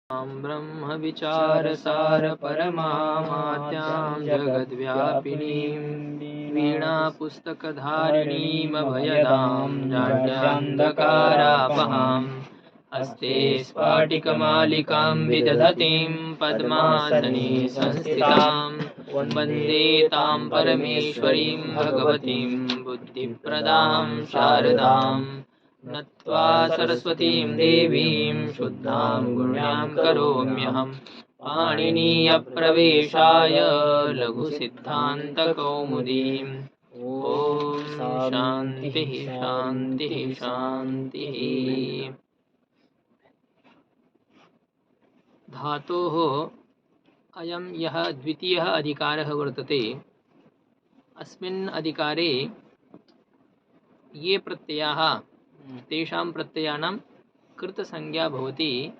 ब्रह्म विचारसार परमामात्यां जगद्व्यापिनीं वीणापुस्तकधारिणीमभयदां जाड्यान्धकारापहां हस्ते स्फाटिकमालिकां विदधतीं पद्मासने संस्थितां वन्दे तां परमेश्वरीं भगवतीं बुद्धिप्रदां शारदाम् नत्वा सरस्वतीं देवीं शुद्धां गुण्यां करोम्यहं पाणिनीयप्रवेशाय लघुसिद्धान्तकौमुदीम् ॐ शान्तिः शान्तिः शान्तिः। धातोः अयं यः द्वितीयः अधिकारः वर्तते, अस्मिन् अधिकारे ये प्रत्ययाः तेषां प्रत्ययानां कृतसंज्ञा भवति,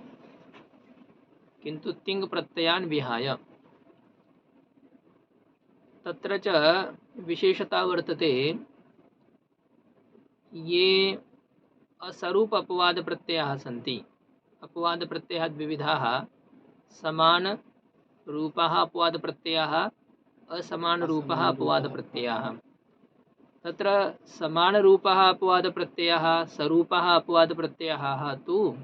किन्तु तिङ् प्रत्ययान् विहाय। तत्र च विशेषता वर्तते, ये असरूप अपवाद प्रत्ययाः सन्ति। अपवाद प्रत्ययाः द्विविधाः, समान रूपाः अपवाद प्रत्ययाः, असमान रूपाः अपवाद प्रत्ययाः। तत्र समान रूपः अपवाद प्रत्ययः सरूपः अपवाद प्रत्ययः तु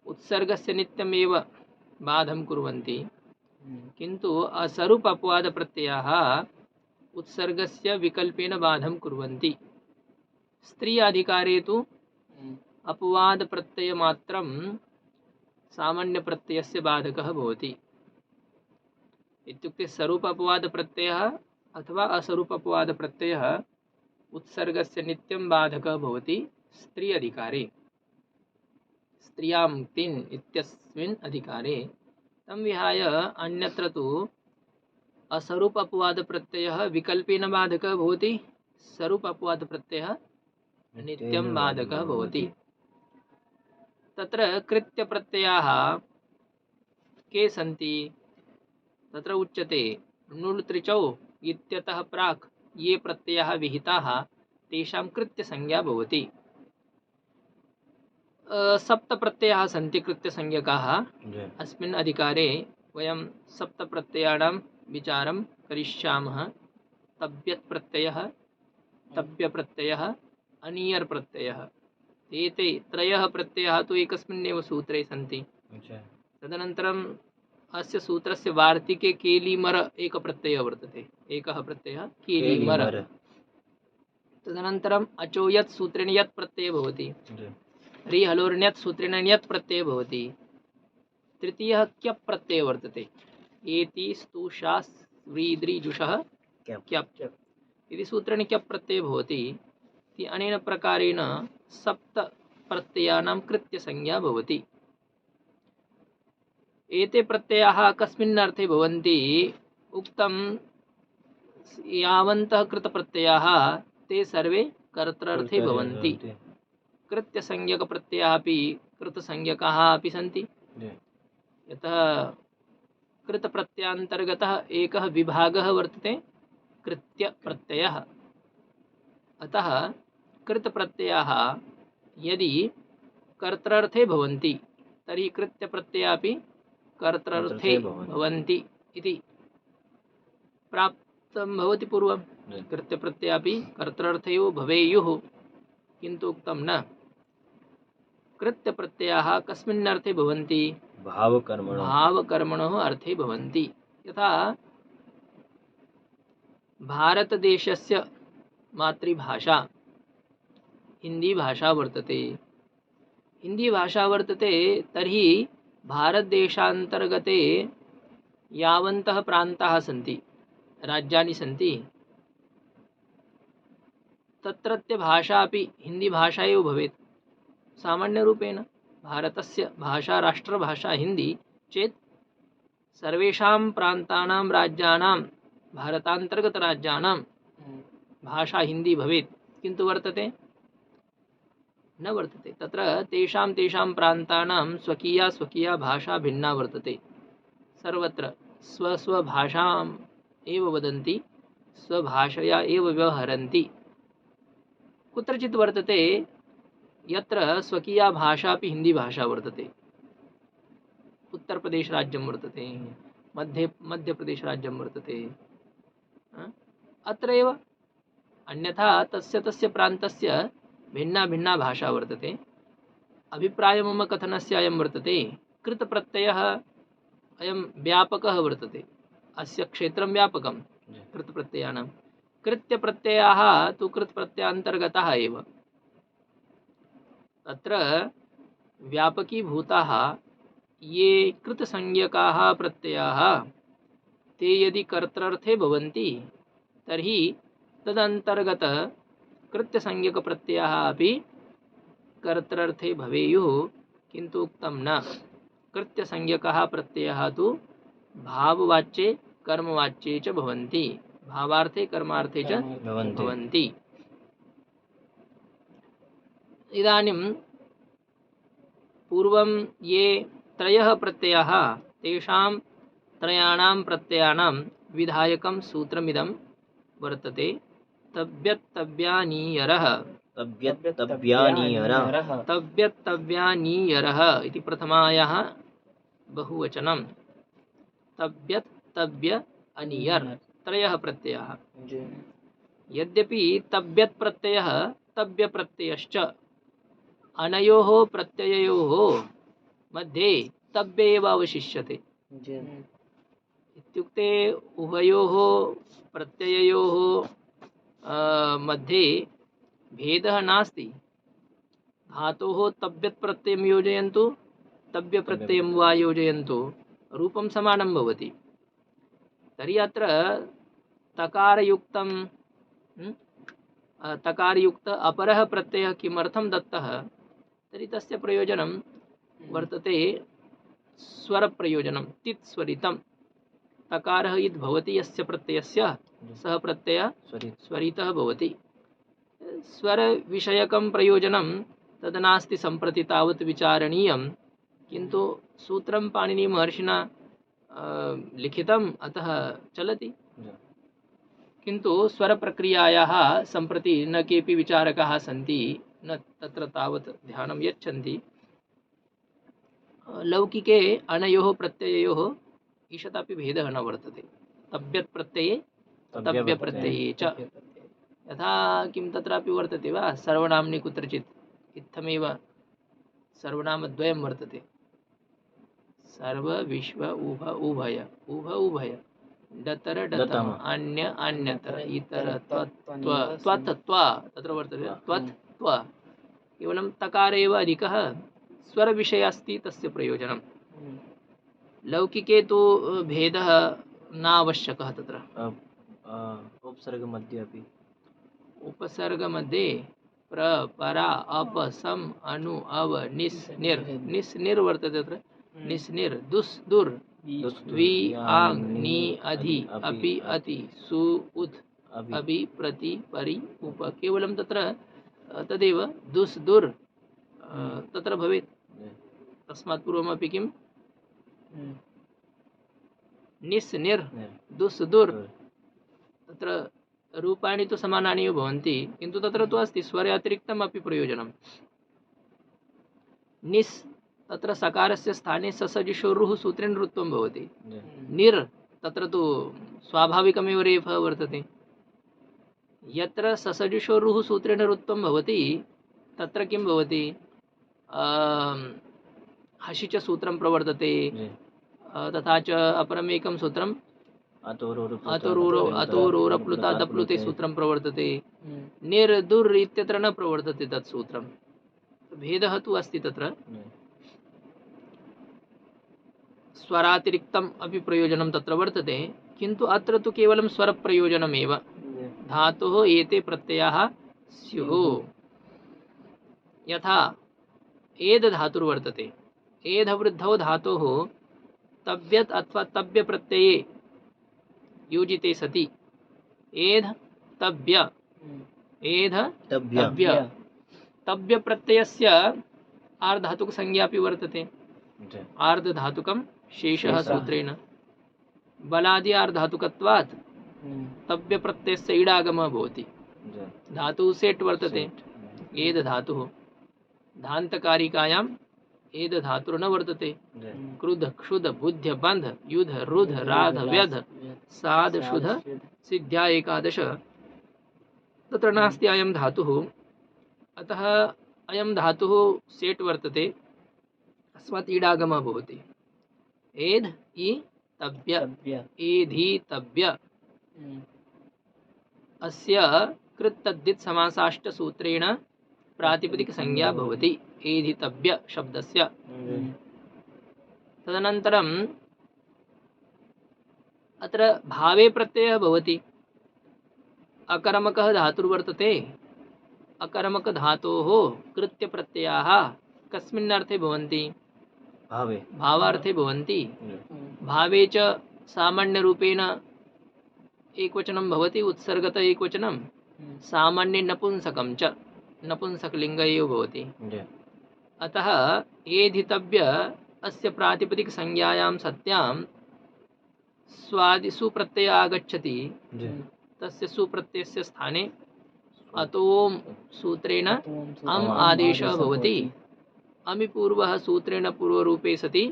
उत्सर्गस्य नित्यमेव बाधं कुर्वन्ति, किन्तु असरूप अपवाद प्रत्ययः उत्सर्गस्य विकल्पेन बाधं कुर्वन्ति। स्त्री अधिकारे तु अपवाद प्रत्ययमात्रं सामान्य प्रत्ययस्य बाधकः भवति। इत्युक्ते सरूप अपवाद प्रत्ययः अथवा असरूप अपवाद प्रत्ययः उत्सर्गस्य नित्यं बाधकः भवति स्त्री अधिकारे। स्त्रियां तिन् इत्यस्मिन् अधिकारे तं विहाय अन्यत्र तु असरूप अपवाद प्रत्ययः विकल्पेन बाधकः भवति, सरूप अपवाद प्रत्ययः नित्यं बाधकः भवति। तत्र कृत्य प्रत्ययाः के सन्ति? तत्र उच्यते नुल् त्रिचौ इत्यतः प्राक् ये प्रत्ययाः विहिताः तेषां कृत्य संज्ञा भवति। सप्त प्रत्ययाः सन्ति कृत्यसंज्ञकाः। अस्मिन् अधिकारे वयं सप्त प्रत्ययाणां विचारं करिष्यामः। तव्यत् प्रत्ययः, तव्य प्रत्ययः, अनियर् प्रत्ययः। एते त्रयः प्रत्ययाः तु एकस्मिन्नेव सूत्रे सन्ति। तदनन्तरं अस्य सूत्रस्य वार्तिके केलिमर एक प्रत्ययः वर्तते, एकः प्रत्ययः केलिमर। तदनन्तरम् अचोयत् सूत्रेण यत् प्रत्ययः भवति, ह्रीहलोर्ण्यत् सूत्रेण ण्यत् प्रत्ययः भवति। तृतीयः क्यप् प्रत्ययः वर्तते, एति स्तुषा व्रीदृजुषः क्यप् इति सूत्रेण क्यप् प्रत्ययः भवति। अनेन प्रकारेण सप्त प्रत्ययानां कृत्य संज्ञा भवति। एते प्रत्ययाः कस्मिन् अर्थे भवन्ति? उक्तं यावन्तः कृतप्रत्ययाः ते सर्वे कर्तृर्थे भवन्ति। कृत्यसंज्ञकप्रत्ययाः अपि कृतसंज्ञकाः अपि सन्ति। यतः कृतप्रत्ययान्तर्गतः एकः विभागः वर्तते कृत्यप्रत्ययः। अतः कृतप्रत्ययाः यदि कर्तृर्थे भवन्ति तर्हि कृत्यप्रत्ययाः अपि कर्तृर्थे भवन्ति इति प्राप्तं भवति पूर्वं। कृत्यप्रत्ययाः अपि कर्तृर्थे एव भवेयुः, किन्तु उक्तं न। कृत्यप्रत्ययाः कस्मिन् अर्थे भवन्ति? भावकर्मणः अर्थे भवन्ति। यथा भारतदेशस्य मातृभाषा हिंदी भाषा वर्तते। हिंदी भाषा वर्तते तर्हि भारतदेशान्तर्गते यावन्तः प्रान्ताः सन्ति, राज्यानि सन्ति, तत्रत्य भाषा अपि हिंदी भाषा एव भवेत्। सामान्यरूपेण भारतस्य भाषा राष्ट्रभाषा हिंदी चेत् सर्वेषां प्रान्तानां राज्यानां भारतान्तर्गतराज्यानां भाषा हिंदी भवेत्, किन्तु वर्तते न वर्तते। तत्र तेषां तेषां प्रान्तानां स्वकीया स्वकीया भाषा भिन्ना वर्तते। सर्वत्र स्वस्वभाषाम् एव वदन्ति, स्वभाषया एव व्यवहरन्ति। कुत्रचित् वर्तते यत्र स्वकीया भाषा अपि हिंदी भाषा वर्तते, उत्तरप्रदेशराज्यं वर्तते, मध्यप्रदेशराज्यं वर्तते, अत्र एव। अन्यथा तस्य तस्य प्रान्तस्य भिन्ना भिन्ना भाषा वर्तते। अभिप्राय मम कथनस्य अयं वर्तते, कृतप्रत्ययः अयं व्यापकः वर्तते, अस्य क्षेत्रं व्यापकं कृतप्रत्ययानां। कृत्यप्रत्ययाः तु कृतप्रत्ययान्तर्गताः एव। तत्र व्यापकीभूताः ये कृतसंज्ञकाः प्रत्ययाः ते यदि कर्तृर्थे भवन्ति तर्हि तदन्तर्गत कृत्यसंज्ञकप्रत्ययाः अपि कर्तृर्थे भवेयुः, किन्तु उक्तं न। कृत्यसंज्ञकाः प्रत्ययाः तु भाववाच्ये कर्मवाच्ये च भवन्ति, भावार्थे कर्मार्थे च भवन्ति। इदानीं पूर्वं ये त्रयः प्रत्ययाः तेषां त्रयाणां प्रत्ययानां विधायकं सूत्रमिदं वर्तते, तव्यत्तव्यानीयरः। तव्यत्तव्यानीयरः इति प्रथमायाः बहुवचनं। तव्यत् तव्य अनीयर त्रयः प्रत्ययाः। यद्यपि तव्यत् प्रत्ययः तव्य प्रत्ययश्च अनयोः प्रत्यययोः मध्ये तव्य एव अवशिष्यते। इत्युक्ते उभयोः प्रत्यययोः मध्ये भेदः नास्ति। धातोः तव्यत् प्रत्ययं योजयन्तु, तव्य प्रत्ययं वा योजयन्तु, रूपं समानं भवति। तर्हि अत्र तकारयुक्त अपरः प्रत्ययः किमर्थं दत्तः, तर्हि तस्य प्रयोजनं वर्तते स्वरप्रयोजनं, तित्स्वरितं। तकारः यद् भवति यस्य प्रत्ययस्य सः प्रत्ययः स्वरितः भवति। स्वरविषयकं प्रयोजनं तद् नास्ति सम्प्रति तावत् विचारणीयं, किन्तु सूत्रं पाणिनिमहर्षिणा लिखितम्, अतः चलति। किन्तु स्वरप्रक्रियायाः सम्प्रति न केऽपि विचारकाः सन्ति, न तत्र तावत् ध्यानं यच्छन्ति। लौकिके अनयोः प्रत्यययोः ईषदपि भेदः न वर्तते, तव्यत् प्रत्यये तव्य प्रत्यये च। यथा किं तत्रापि वर्तते वा, सर्वनाम्नि कुत्रचित् इत्थमेव सर्वनामद्वयं वर्तते, सर्व विश्व उभ उभय, उभ उभय, डतर डतम, अन्य अन्यतर, इतर त्वत् त्वत् त्वा, तत्र वर्तते त्वत् त्वा। केवलं तकार एव अधिकः स्वरविषय अस्ति तस्य प्रयोजनं। लौकिके तु भेदः नावश्यकः। तत्र उपसर्गमध्ये अपि, उपसर्गमध्ये प्र परा अप सम अनु अव निस् निर्, निस् निर् वर्तते। तत्र निस् निर्, दुस् दुर्, द्वि आङ् नि अधि अपि अति सु उत् अभि प्रति परि उप। केवलं तत्र तदेव दुस् दुर् तत्र भवेत्। तस्मात् पूर्वमपि किं निस् निर् दुस् दुर्, तत्र रूपाणि तु समानानि एव भवन्ति, किन्तु तत्र तु अस्ति स्वरे अतिरिक्तम् अपि प्रयोजनं। निस् तत्र सकारस्य स्थाने ससजुषोरुः सूत्रेण रुत्वं भवति। निर् तत्र तु स्वाभाविकमेव रेफः वर्तते। यत्र ससजुषोरुः सूत्रेण रुत्वं भवति तत्र किं भवति, हसि च सूत्रं प्रवर्तते, तथा च अपरमेकं सूत्रं अतोरोरप्लुता दप्लुते सूत्रं प्रवर्तते। निर् दुर् इत्यत्र न प्रवर्तते तत् सूत्रं। भेदः तु अस्ति तत्र। स्वरातिरिक्तम् अपि प्रयोजनं तत्र वर्तते, किन्तु अत्र तु केवलं स्वरप्रयोजनमेव। धातोः एते प्रत्ययाः स्युः। यथा एध धातुर्वर्तते, एध वृद्धौ धातोः तव्यत् अथवा तव्य प्रत्यये योजिते सति एध तव्य, एध तव्य, तव्य प्रत्ययस्य आर्धातुक संज्ञा अपि वर्तते। आर्धधातुकं शेषः सूत्रेण। बलादि आर्धातुकत्वात् तव्य प्रत्ययस्य इडागमः भवति। धातुः सेट् वर्तते, एध धातुः। धान्तकारिकायाम् एध धातुर्न वर्तते। क्रुध क्षुध बुद्ध बंध युध रुध राध व्यध साध शुध सिद्ध्या एकादश तत्र नास्ति अयं धातुः। अतः अयं धातुः सेट् वर्तते, अस्मात् ईडागमः भवति। एध् इ तव्य एधीतव्य अस्य कृत्तद्धित समासाष्ट सूत्रेण प्रातिपदिक संज्ञा भवति एधितव्य शब्दस्य। तदनन्तरम् अत्र भावे प्रत्ययः भवति। अकर्मकः धातुर्वर्तते। अकर्मक धातोः कृत्य प्रत्ययाः कस्मिन् अर्थे भवन्ति? भावे भावार्थे भवन्ति। भावे च सामान्यरूपेण एकवचनं भवति, उत्सर्गत एकवचनं, सामान्ये नपुंसकं च नपुंसकलिङ्ग एव भवति। अतः एधितव्य अस्य प्रातिपदिक संज्ञायां सत्यां स्वादिसु प्रत्यय आगच्छति। तस्य सुप्रत्ययस्य स्थाने अतोम सूत्रेण अम् आदेशः भवति। अमि पूर्वः सूत्रेण पूर्वरूपे सति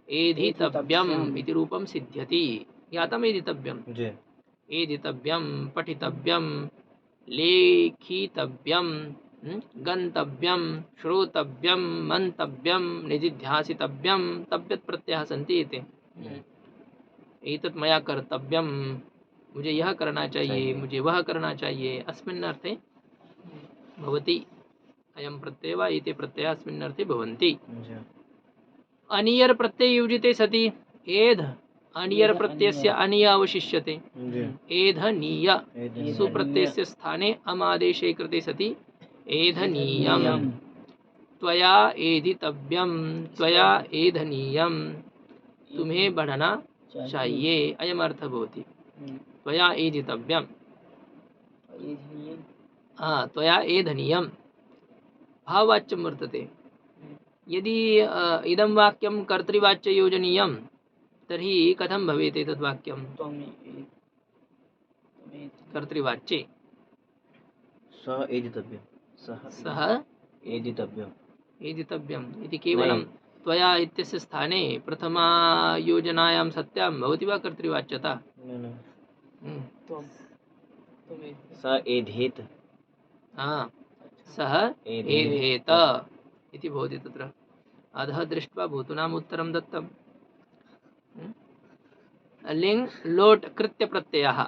एधितव्यम् इति रूपं सिद्ध्यति। ज्ञातम् एधितव्यम्? एधितव्यं, पठितव्यं, लेखितव्यं, गन्तव्यं, श्रोतव्यं, मन्तव्यं, निदिध्यासितव्यं, तव्यत् प्रत्ययाः सन्ति एते। एतत् मया कर्तव्यं, मुझे यह करना चाहिए, मुझे वह करना चाहिए, अस्मिन् अर्थे भवति अयं प्रत्ययः वा एते प्रत्ययाः अस्मिन् अर्थे भवन्ति। अनियर प्रत्यय योजिते सति एध अनियर प्रत्ययस्य अनीय अवशिष्यते। एधनीय सुप्रत्ययस्य स्थाने अमादेशे कृते सति एधनीयम्। त्वया एधितव्यं, त्वया एधनीयं, तुम्हें बढ़ना चाहिए, अयम् अर्थः भवति। त्वया एधितव्यं, त्वया एधनीयं भाववाच्यं वर्तते। यदि इदं वाक्यं कर्तृवाच्य योजनीयं तर्हि कथं भवेत् एतद् वाक्यं? कर्तृवाच्ये सः एधितव्यं, सः एधितव्यम् इति केवलं त्वया इत्यस्य स्थाने प्रथमा योजनायां सत्यां भवति वा कर्तृवाच्यता? सः एधेत, सः एधेत इति भवति तत्र। अधः दृष्ट्वा भूतूनाम् उत्तरं दत्तम्। लिङ् लोट् कृत्य प्रत्ययः,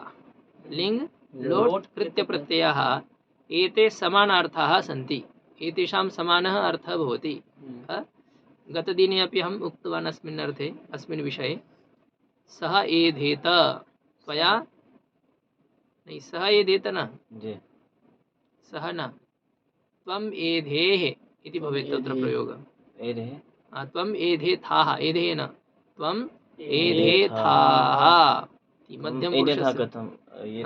लिङ् लोट् कृत्य प्रत्ययः एते समानार्थाः सन्ति। एतेषां समानः अर्थः भवति। गतदिने अपि अहम् उक्तवान् अस्मिन् अर्थे, अस्मिन् विषये। सः एधेत, त्वया नहीं, सः एधेत न, सः न, त्वम् एधेः इति भवेत् तत्र प्रयोगः। त्वम् एधेथाः, एधेन, त्वम् एधेथाः मध्यम पुरुषस्य। कथं ये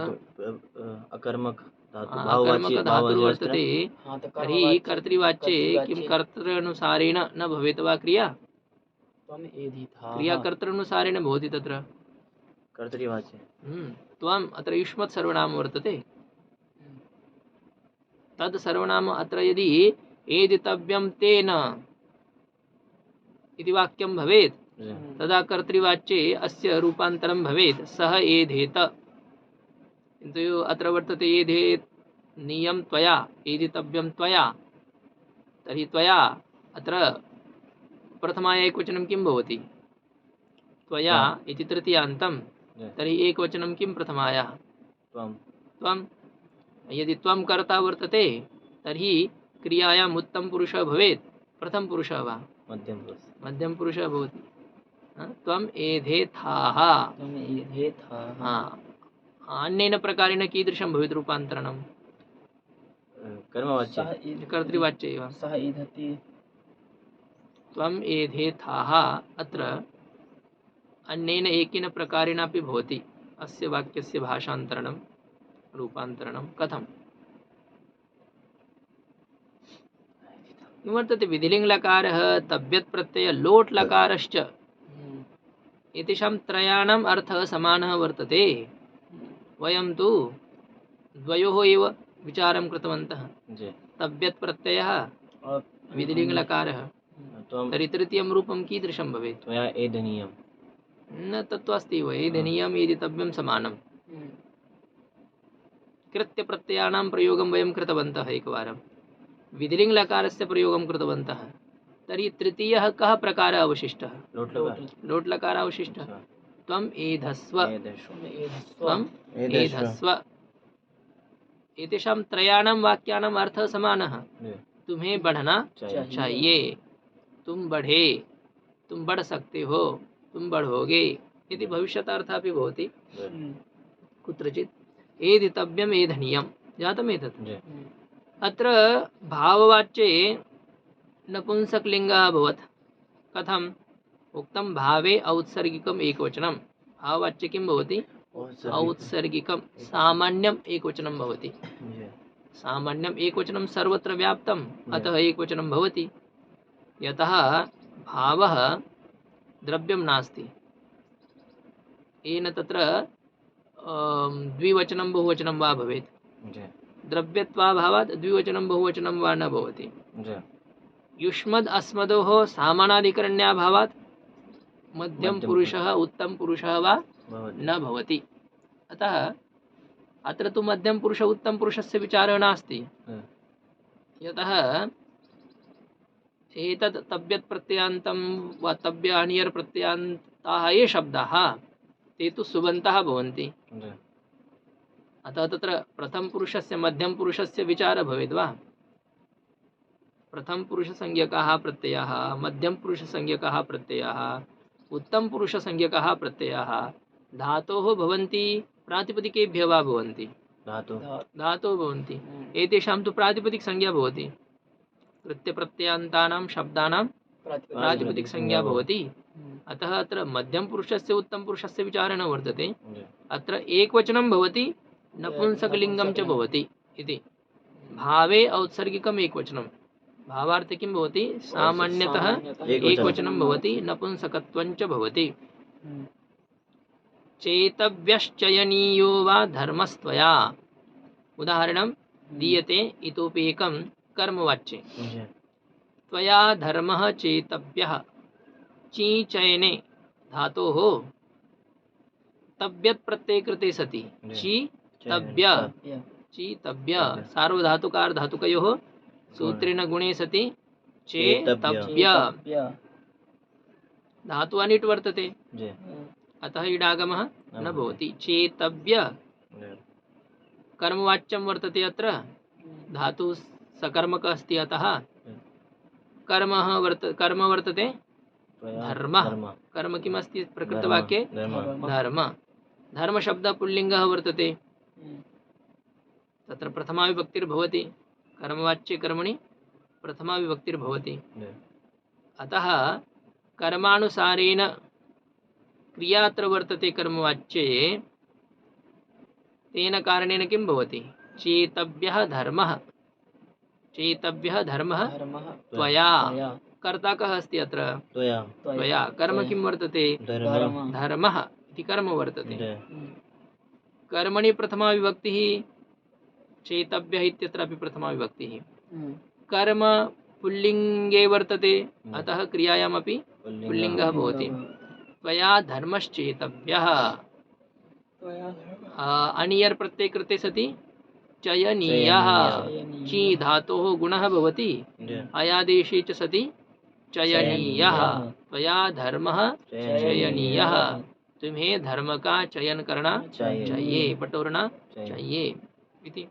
अकर्मक अकर्मक धातुर्वर्तते, तर्हि कर्तृवाच्ये किं कर्तृनुसारेण न भवेत् वा क्रिया? क्रिया कर्तृनुसारेण भवति तत्र कर्तृवाच्ये। त्वम् अत्र युष्मत् सर्वनाम वर्तते। तद् सर्वनाम अत्र यदि एधितव्यं तेन इति वाक्यं भवेत् तदा कर्तृवाच्ये अस्य रूपान्तरं भवेत् सः एधेत। किन्तु अत्र वर्तते एधेनीयं त्वया, एधितव्यं त्वया। तर्हि त्वया अत्र प्रथमाय एकवचनं किं भवति? त्वया इति तृतीयान्तं, तर्हि एकवचनं किं प्रथमायाः? त्वं। यदि त्वं कर्ता वर्तते तर्हि क्रियायाम् उत्तम पुरुषः भवेत्, प्रथम पुरुषः वा मध्यम पुरुषः भवति। त्वम् एधेथाः। अन्येन प्रकारेण कीदृशं भवेत् रूपान्तरणं? कर्तृवाच्ये एव। त्वम् एधेथाः अत्र अन्येन एकेन प्रकारेण अपि भवति। अस्य वाक्यस्य भाषान्तरणं, रूपान्तरणं कथं? वर्तते विधिलिङ्गलकारः, तव्यत् प्रत्यय, लोट् लकारश्च, एतेषां त्रयाणाम् अर्थः समानः वर्तते। वयं तु द्वयोः एव विचारं कृतवन्तः। तव्यत् प्रत्ययः, विधिलिङ्गलकारः, त्वं तर्हि तृतीयं रूपं कीदृशं भवेत्? त्वया एधनीयं न तत्तु अस्ति एव एधनीयम् एदितव्यं समानम् कृत्यप्रत्ययानां प्रयोगं वयं कृतवन्तः एकवारं विधिलिङ्गलकारस्य प्रयोगं कृतवन्तः तर्हि तृतीयः कः प्रकारः अवशिष्टः? लोट्लकारः अवशिष्टः। अच्छा। त्वम् एधस्व त्वम् एधस्व एतेषां त्रयाणां वाक्यानाम् अर्थः समानः। तुम्हें बढ़ना चाहिए, तुम बढ़े, तुम बढ़ सकते हो, तुम बढ़ोगे इति भविष्यतार्थः अपि भवति कुत्रचित्। एदितव्यम् एधनीयं जातम् एतत्। अत्र भाववाच्ये नपुंसकलिङ्गः अभवत्। कथम् उक्तं? भावे औत्सर्गिकम् एकवचनं। भाववाच्ये किं भवति? औत्सर्गिकं सामान्यम् एकवचनं भवति। सामान्यम् एकवचनं सर्वत्र व्याप्तम्, अतः एकवचनं भवति। यतः भावः द्रव्यं नास्ति, येन तत्र द्विवचनं बहुवचनं वा भवेत्। द्रव्यत्वाभावात् द्विवचनं बहुवचनं वा न भवति। युष्मद् अस्मदोः सामानाधिकरण्याभावात् मध्यम पुरुषः उत्तम पुरुषः वा न भवति। अतः अत्र तु मध्यम पुरुष उत्तम पुरुषस्य विचारः नास्ति। यतः एतत् तव्यत् प्रत्ययान्तं वा तव्य अनियर् प्रत्ययान्ताः ये शब्दाः ते तु सुबन्तः भवन्ति। अतः तत्र प्रथम पुरुषस्य मध्यम पुरुषस्य विचारः भवेद् वा? प्रथम पुरुषसंज्ञकाः प्रत्ययाः, मध्यम पुरुषसंज्ञकाः प्रत्ययाः, उत्तम पुरुषसंज्ञकाः प्रत्ययाः धातोः भवन्ति प्रातिपदिकेभ्यः वा भवन्ति? धातोः भवन्ति। एतेषां तु प्रातिपदिकसंज्ञा भवति। कृत्यप्रत्ययान्तानां शब्दानां प्रातिपदिकसंज्ञा भवति। अतः अत्र मध्यम पुरुषस्य उत्तम पुरुषस्य विचारः न वर्तते। अत्र एकवचनं भवति, नपुंसकलिङ्गं च भवति इति। भावे औत्सर्गिकम् एकवचनं। भावार्थे किं भवति? सामान्यतः एकवचनं भवति, नपुंसकत्वं च भवति। चेतव्यश्चयनीयो वा धर्मस्त्वया। उदाहरणं दीयते इतोपि एकं कर्मवाच्ये। त्वया धर्मः चेतव्यः। ची चयने धातोः तव्यत् प्रत्यये कृते सति ची तव्य ची तव्य सार्वधातुकार धातुकयोः सूत्रेण गुणे सति चेतव्य धातु अनिट् वर्तते, अतः इडागमः न भवति। चेतव्य कर्मवाच्यं वर्तते। अत्र धातु सकर्मकः अस्ति, अतः कर्म वर्तते धर्मः। कर्म किमस्ति प्रकृतवाक्ये? धर्म। धर्मशब्दः पुल्लिङ्गः वर्तते, तत्र प्रथमा विभक्तिर्भवति। कर्मवाच्ये कर्मणि प्रथमा विभक्तिर्भवति। अतः कर्मानुसारेण क्रिया अत्र वर्तते कर्मवाच्ये। तेन कारणेन किं भवति? चेतव्यः धर्मः। चेतव्यः धर्मः त्वया। कर्ता कः अस्ति अत्र? त्वया। कर्म किं वर्तते? धर्मः इति कर्म वर्तते। कर्मणि प्रथमा विभक्तिः, चेतव्यः इत्यत्रापि प्रथमा विभक्तिः। कर्म पुल्लिङ्गे वर्तते, अतः क्रियायामपि पुल्लिङ्गः भवति। त्वया धर्मश्चेतव्यः। अनियर् प्रत्यये कृते सति चयनीयः। ची धातोः गुणः भवति, अयादेशे च सति चयनीयः। त्वया धर्मः चयनीयः। तुम्हें धर्म का चयन करना चाहिए, बटोरना चाहिए इति।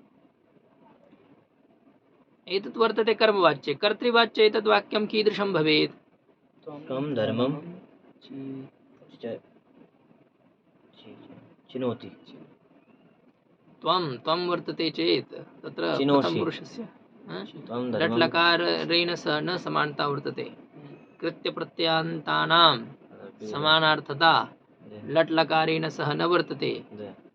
एतत् वर्तते कर्मवाच्ये। कर्तृवाच्ये एतत् वाक्यं कीदृशं भवेत्? त्वं धर्मं चिनोति। त्वं वर्तते चेत् तत्र प्रथम पुरुषस्य लट्लकारेण सह न समानता वर्तते। कृत्यप्रत्ययान्तानां समानार्थता लट्लकारेण सह न वर्तते,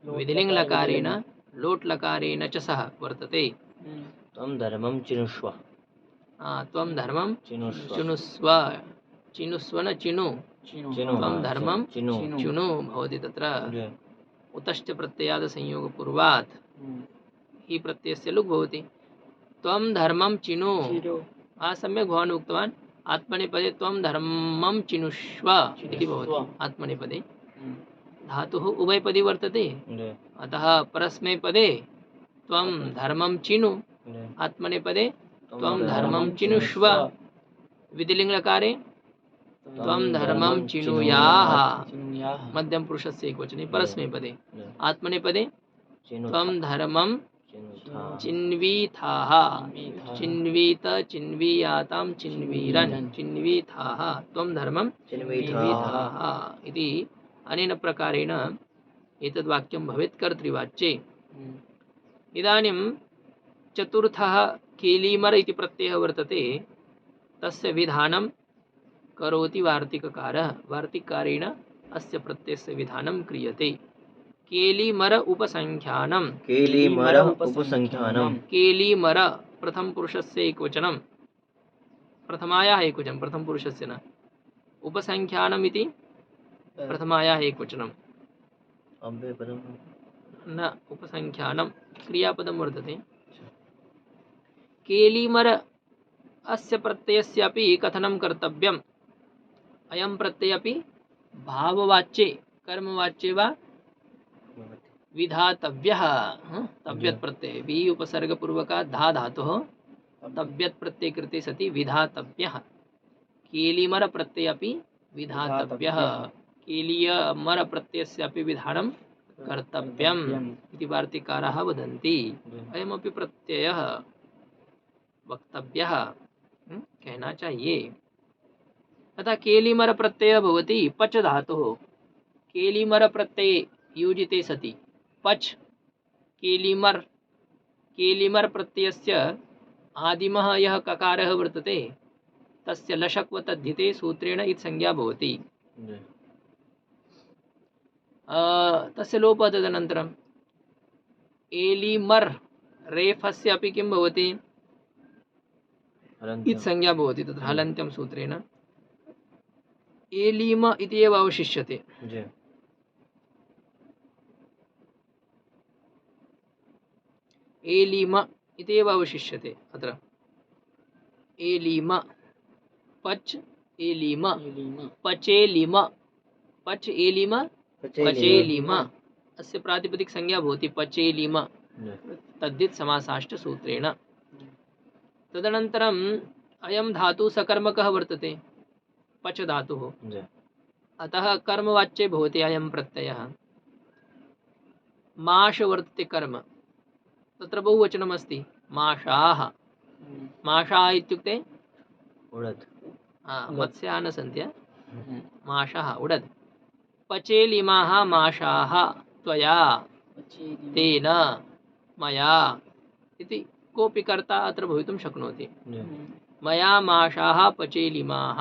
विधिलिङ्गलकारेण लोट्लकारेण च सह वर्तते। त्वं धर्मं चिनुष्व। त्वं धर्मं चिनुष्व। चिनुष्व न चिनु। त्वं धर्मं चिनु भवति। तत्र उतश्च प्रत्ययाद संयोगपूर्वात् हि प्रत्ययस्य लुक् भवति। त्वं धर्मं चिनु। सम्यक् भवान् उक्तवान्। आत्मनेपदे त्वं धर्मं चिनुष्व इति भवति। आत्मनेपदे धातुः उभयपदी वर्तते, अतः परस्मैपदे त्वं धर्मं चिनु, आत्मनेपदे त्वं धर्मं चिनुष्व, विधिलिङ्गलकारे त्वं धर्मं चिनुयाः, मध्यम पुरुषस्य एकवचने परस्मैपदे, आत्मनेपदे त्वं धर्मं चिन्वीथाः, चिन्वीत चिन्वीयातां चिन्वीरन् चिन्वीथाः त्वं धर्मं चिन्वीथाः इति अनेन प्रकारेण एतद् वाक्यं भवेत् कर्तृवाच्ये। इदानीं चतुर्थः केलिमर् इति प्रत्ययः वर्तते, तस्य विधानं करोति वार्तिककारः, वार्तिककारेण अस्य प्रत्ययस्य विधानं क्रियते। केलिमर उपसंख्यानं, केलिमर उपसंख्यानं, केलिमर प्रथम पुरुषस्य एकवचनं, प्रथमायाः एकवचनं, प्रथम पुरुषस्य न, उपसंख्यानम् इति प्रथमायाः एकवचनं, अव्ययपदं न उपसंख्यानं क्रियापदं वर्तते। केलिमर अस्य प्रत्ययस्यापि कथनं कर्तव्यम्, अयं प्रत्ययः अपि भाववाच्ये कर्मवाच्ये वा विधातव्यः। तव्यत् प्रत्यय वि उपसर्गपूर्वकात् धा धातुः तव्यत् प्रत्यय कृते सति विधातव्यः। केलिमर प्रत्ययः अपि विधातव्यः, केलियमर प्रत्ययस्यापि विधानं कर्तव्यम् इति वार्तिकाराः वदन्ति। अयमपि प्रत्ययः वक्तव्यः, कहना चाहिए। तथा केलिमर प्रत्ययः भवति पच धातुः, केलिमर प्रत्यये योजिते सति पच केलिमर, केलिमर प्रत्ययस्य आदिमः यः ककारः वर्तते तस्य लशक्व तद्धिते सूत्रेण इति संज्ञा भवति। तस्य लोपः तदनन्तरम् एलिमर् रेफस्य अपि किं भवति, इति संज्ञा भवति तत्र हलन्त्यं सूत्रेण। एलिम इति एव अवशिष्यते। एलिम इति एव अवशिष्यते अत्र। एलिम पच एलिम पचेलिम, पच एलिम पचेलिम, अस्य प्रातिपदिक संज्ञा भवति पचेलिम तद्धित समासाष्ट सूत्रेण। तदनन्तरम् अयं धातु सकर्मकः वर्तते, पच धातुः, अतः कर्मवाच्ये भवति अयं प्रत्ययः। माश वर्तते कर्म, तत्र बहुवचनमस्ति माशाः, माशाः इत्युक्ते उडद्, मत्स्याः न सन्ति, माशाः उडद्। पचेलिमाः माशाः त्वया तेन मया इति कोऽपि कर्ता अत्र भवितुं शक्नोति। मया माशाः पचेलिमाः,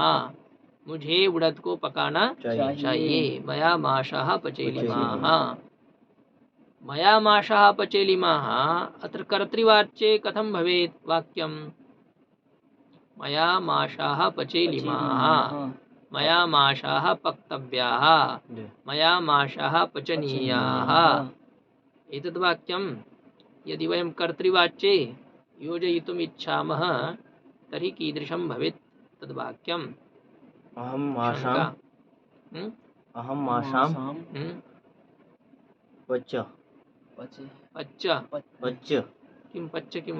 मुझे उड़द को पकाना चाहिए। मया माशाः पचेलिमाः, मया माशाः पचेलिमाः, अत्र कर्तृवाच्ये कथं भवेत् वाक्यं, मया माशाः पचेलिमाः, मया माशाः पक्तव्याः, मया माशाः पचनीयाः। एतद् वाक्यं यदि वयं कर्तृवाच्ये योजयितुम् इच्छामः तर्हि कीदृशं भवेत् तद् वाक्यम्। अहं माशां पच पच्च पच, किं पच्च किं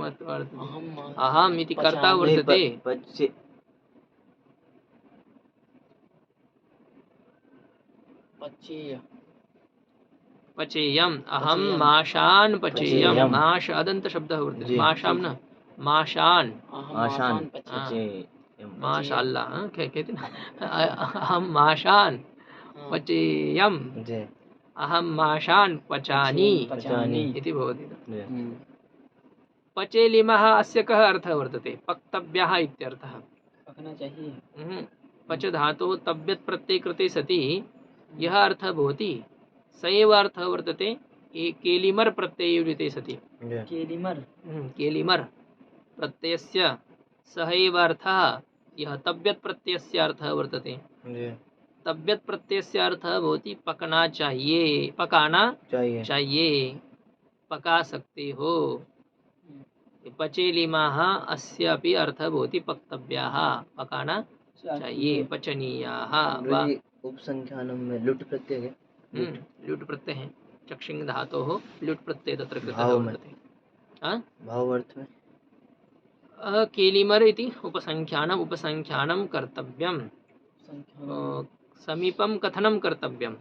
अहम् इति कर्ता वर्तते, पचेयम्, अहं माशान् पचेयम्, माश अदन्त शब्दः वर्तते, माशां न माशान्, माशाल्लाह कहते ना, अहं माशान् पचेयम्, अहं माशान् पचामि इति भवति। पचेलिमः अस्य कः अर्थः वर्तते, पक्तव्यः इत्यर्थः, पकना चाहिए। पच धातोः तव्यत् प्रत्यये कृते सति यः अर्थः भवति स एव अर्थः वर्तते केलिमर् प्रत्यये योजिते सति। केलिमर् प्रत्ययस्य सः एव अर्थः यः तव्यत् प्रत्ययस्य अर्थः वर्तते। तव्यत् प्रत्ययस्य अर्थः भवति पकना चाहिए, पकाना चाहिए, पका सकते हो। पचेलिमाः अस्य अपि अर्थः भवति पक्तव्याः, पकाना चाहिए, पचनीयाः वा। गुरुजी उपसंख्यानम में लुट प्रत्यय है। ल्युट् प्रत्यय है, चक्षिङ् धातोः ल्युट् प्रत्यय तत्र कृतः भाव में। वर्तते। हाँ? भाव अर्थ में केलिमर् इति उपसंख्यानं कर्तव्यम्। समीपं कथनं कर्तव्यम्?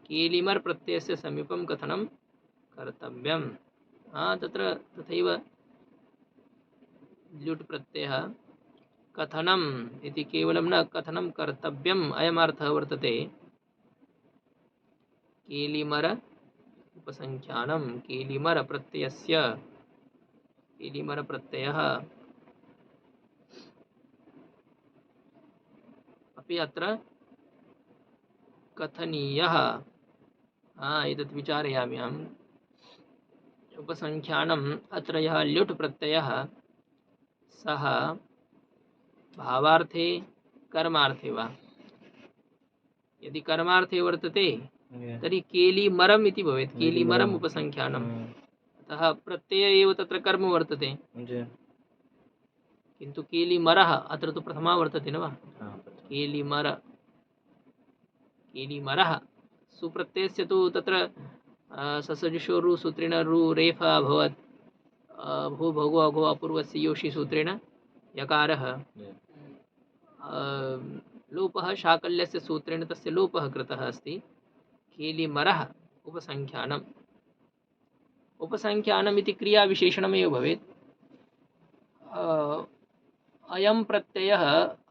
केलिमर् प्रत्ययस्य समीपं कथनं कर्तव्यम्? तत्र तथैव ल्युट् प्रत्ययः कथनम् इति केवलं न, कथनं कर्तव्यम् अयमर्थः वर्तते। केलिमर उपसंख्यानं, केलिमर प्रत्ययस्य, केलिमर प्रत्ययः अपि अत्र कथनीयः। एतत् विचारयामि अहम्। उपसंख्यानम् अत्र यः ल्युट् प्रत्ययः सः भावार्थे कर्मार्थे वा? यदि कर्मार्थे वर्तते तर्हि केलिमरम् इति भवेत्, केलिमरम् उपसंख्यानम्। अतः प्रत्यय एव तत्र कर्म वर्तते, किन्तु केलिमरः अत्र तु प्रथमा वर्तते न वा? केलिमर, केलिमरः सुप्रत्ययस्य तु तत्र ससजुषो रु सूत्रेण रु रेफ अभवत्। भू भगो अघो अपूर्वस्य योषि सूत्रेण यकारः। लोपः शाकल्यस्य सूत्रेण तस्य लोपः कृतः अस्ति। केलिमरः उपसंख्यानम्, उपसंख्यानम् इति क्रियाविशेषणमेव भवेत्। अयं प्रत्ययः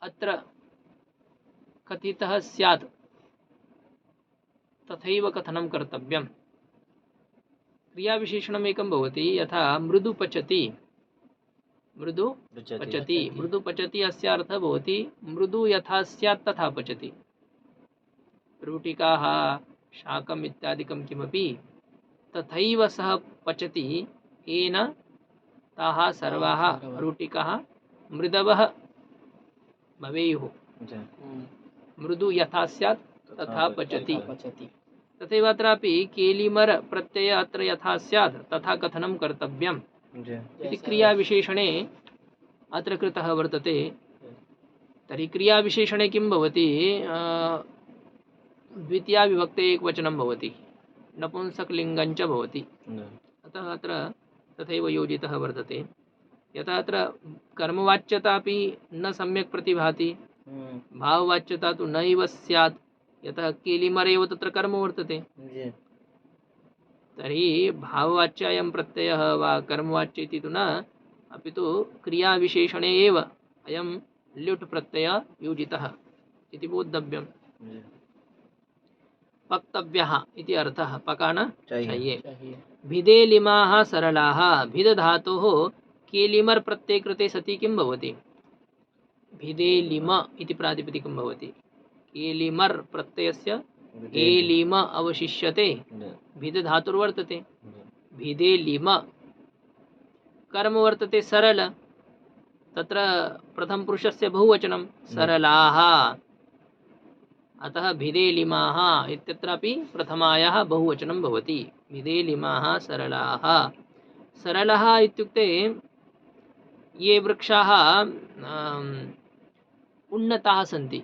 अत्र कथितः स्यात्, तथैव कथनं कर्तव्यम्। क्रियाविशेषणम् एकं भवति, यथा मृदु पचति, मृदु पचति। मृदु पचति अस्य अर्थः भवति मृदु यथा स्यात् तथा पचति। रोटिकाः, शाकम् इत्यादिकं किमपि तथैव सः पचति, येन ताः सर्वाः रोटिकाः मृदवः भवेयुः। मृदु यथा स्यात् तथा पचति। तथैव अत्रापि केलिमर प्रत्यय अत्र यथा स्यात् तथा कथनं कर्तव्यम् इति क्रियाविशेषणे अत्र कृतः वर्तते। तर्हि क्रियाविशेषणे किं भवति? द्वितीया विभक्ते एकवचनं भवति, नपुंसकलिङ्गञ्च भवति। अतः अत्र तथैव योजितः वर्तते। यथा अत्र कर्मवाच्यता अपि न सम्यक् प्रतिभाति, भाववाच्यता तु नैव स्यात्, यतः केलिमर एव तत्र कर्म वर्तते। तर्हि भाववाच्यायं प्रत्ययः वा कर्मवाच्य इति तु न, अपि तु क्रियाविशेषणे एव अयं ल्युट् प्रत्ययः योजितः इति बोद्धव्यम्। पक्तव्यः इति अर्थः, पकाना चाहिए। भिदे लिमाः सरलाः, भिद धातोः केलिमर् प्रत्यये कृते सति किं भवति? भिदे लिम इति प्रातिपदिकं भवति। केलिमर् प्रत्ययस्य एलिम अवशिष्यते, भिद धातुर्वर्तते। भिदे लिम कर्म वर्तते सरल, तत्र प्रथम पुरुषस्य बहुवचनं सरलाः। अतः भिदे लिमाः इत्यत्रापि प्रथमायाः बहुवचनं भवति। भिदे लिमाः सरलाः। सरलः इत्युक्ते ये वृक्षाः उन्नताः सन्ति,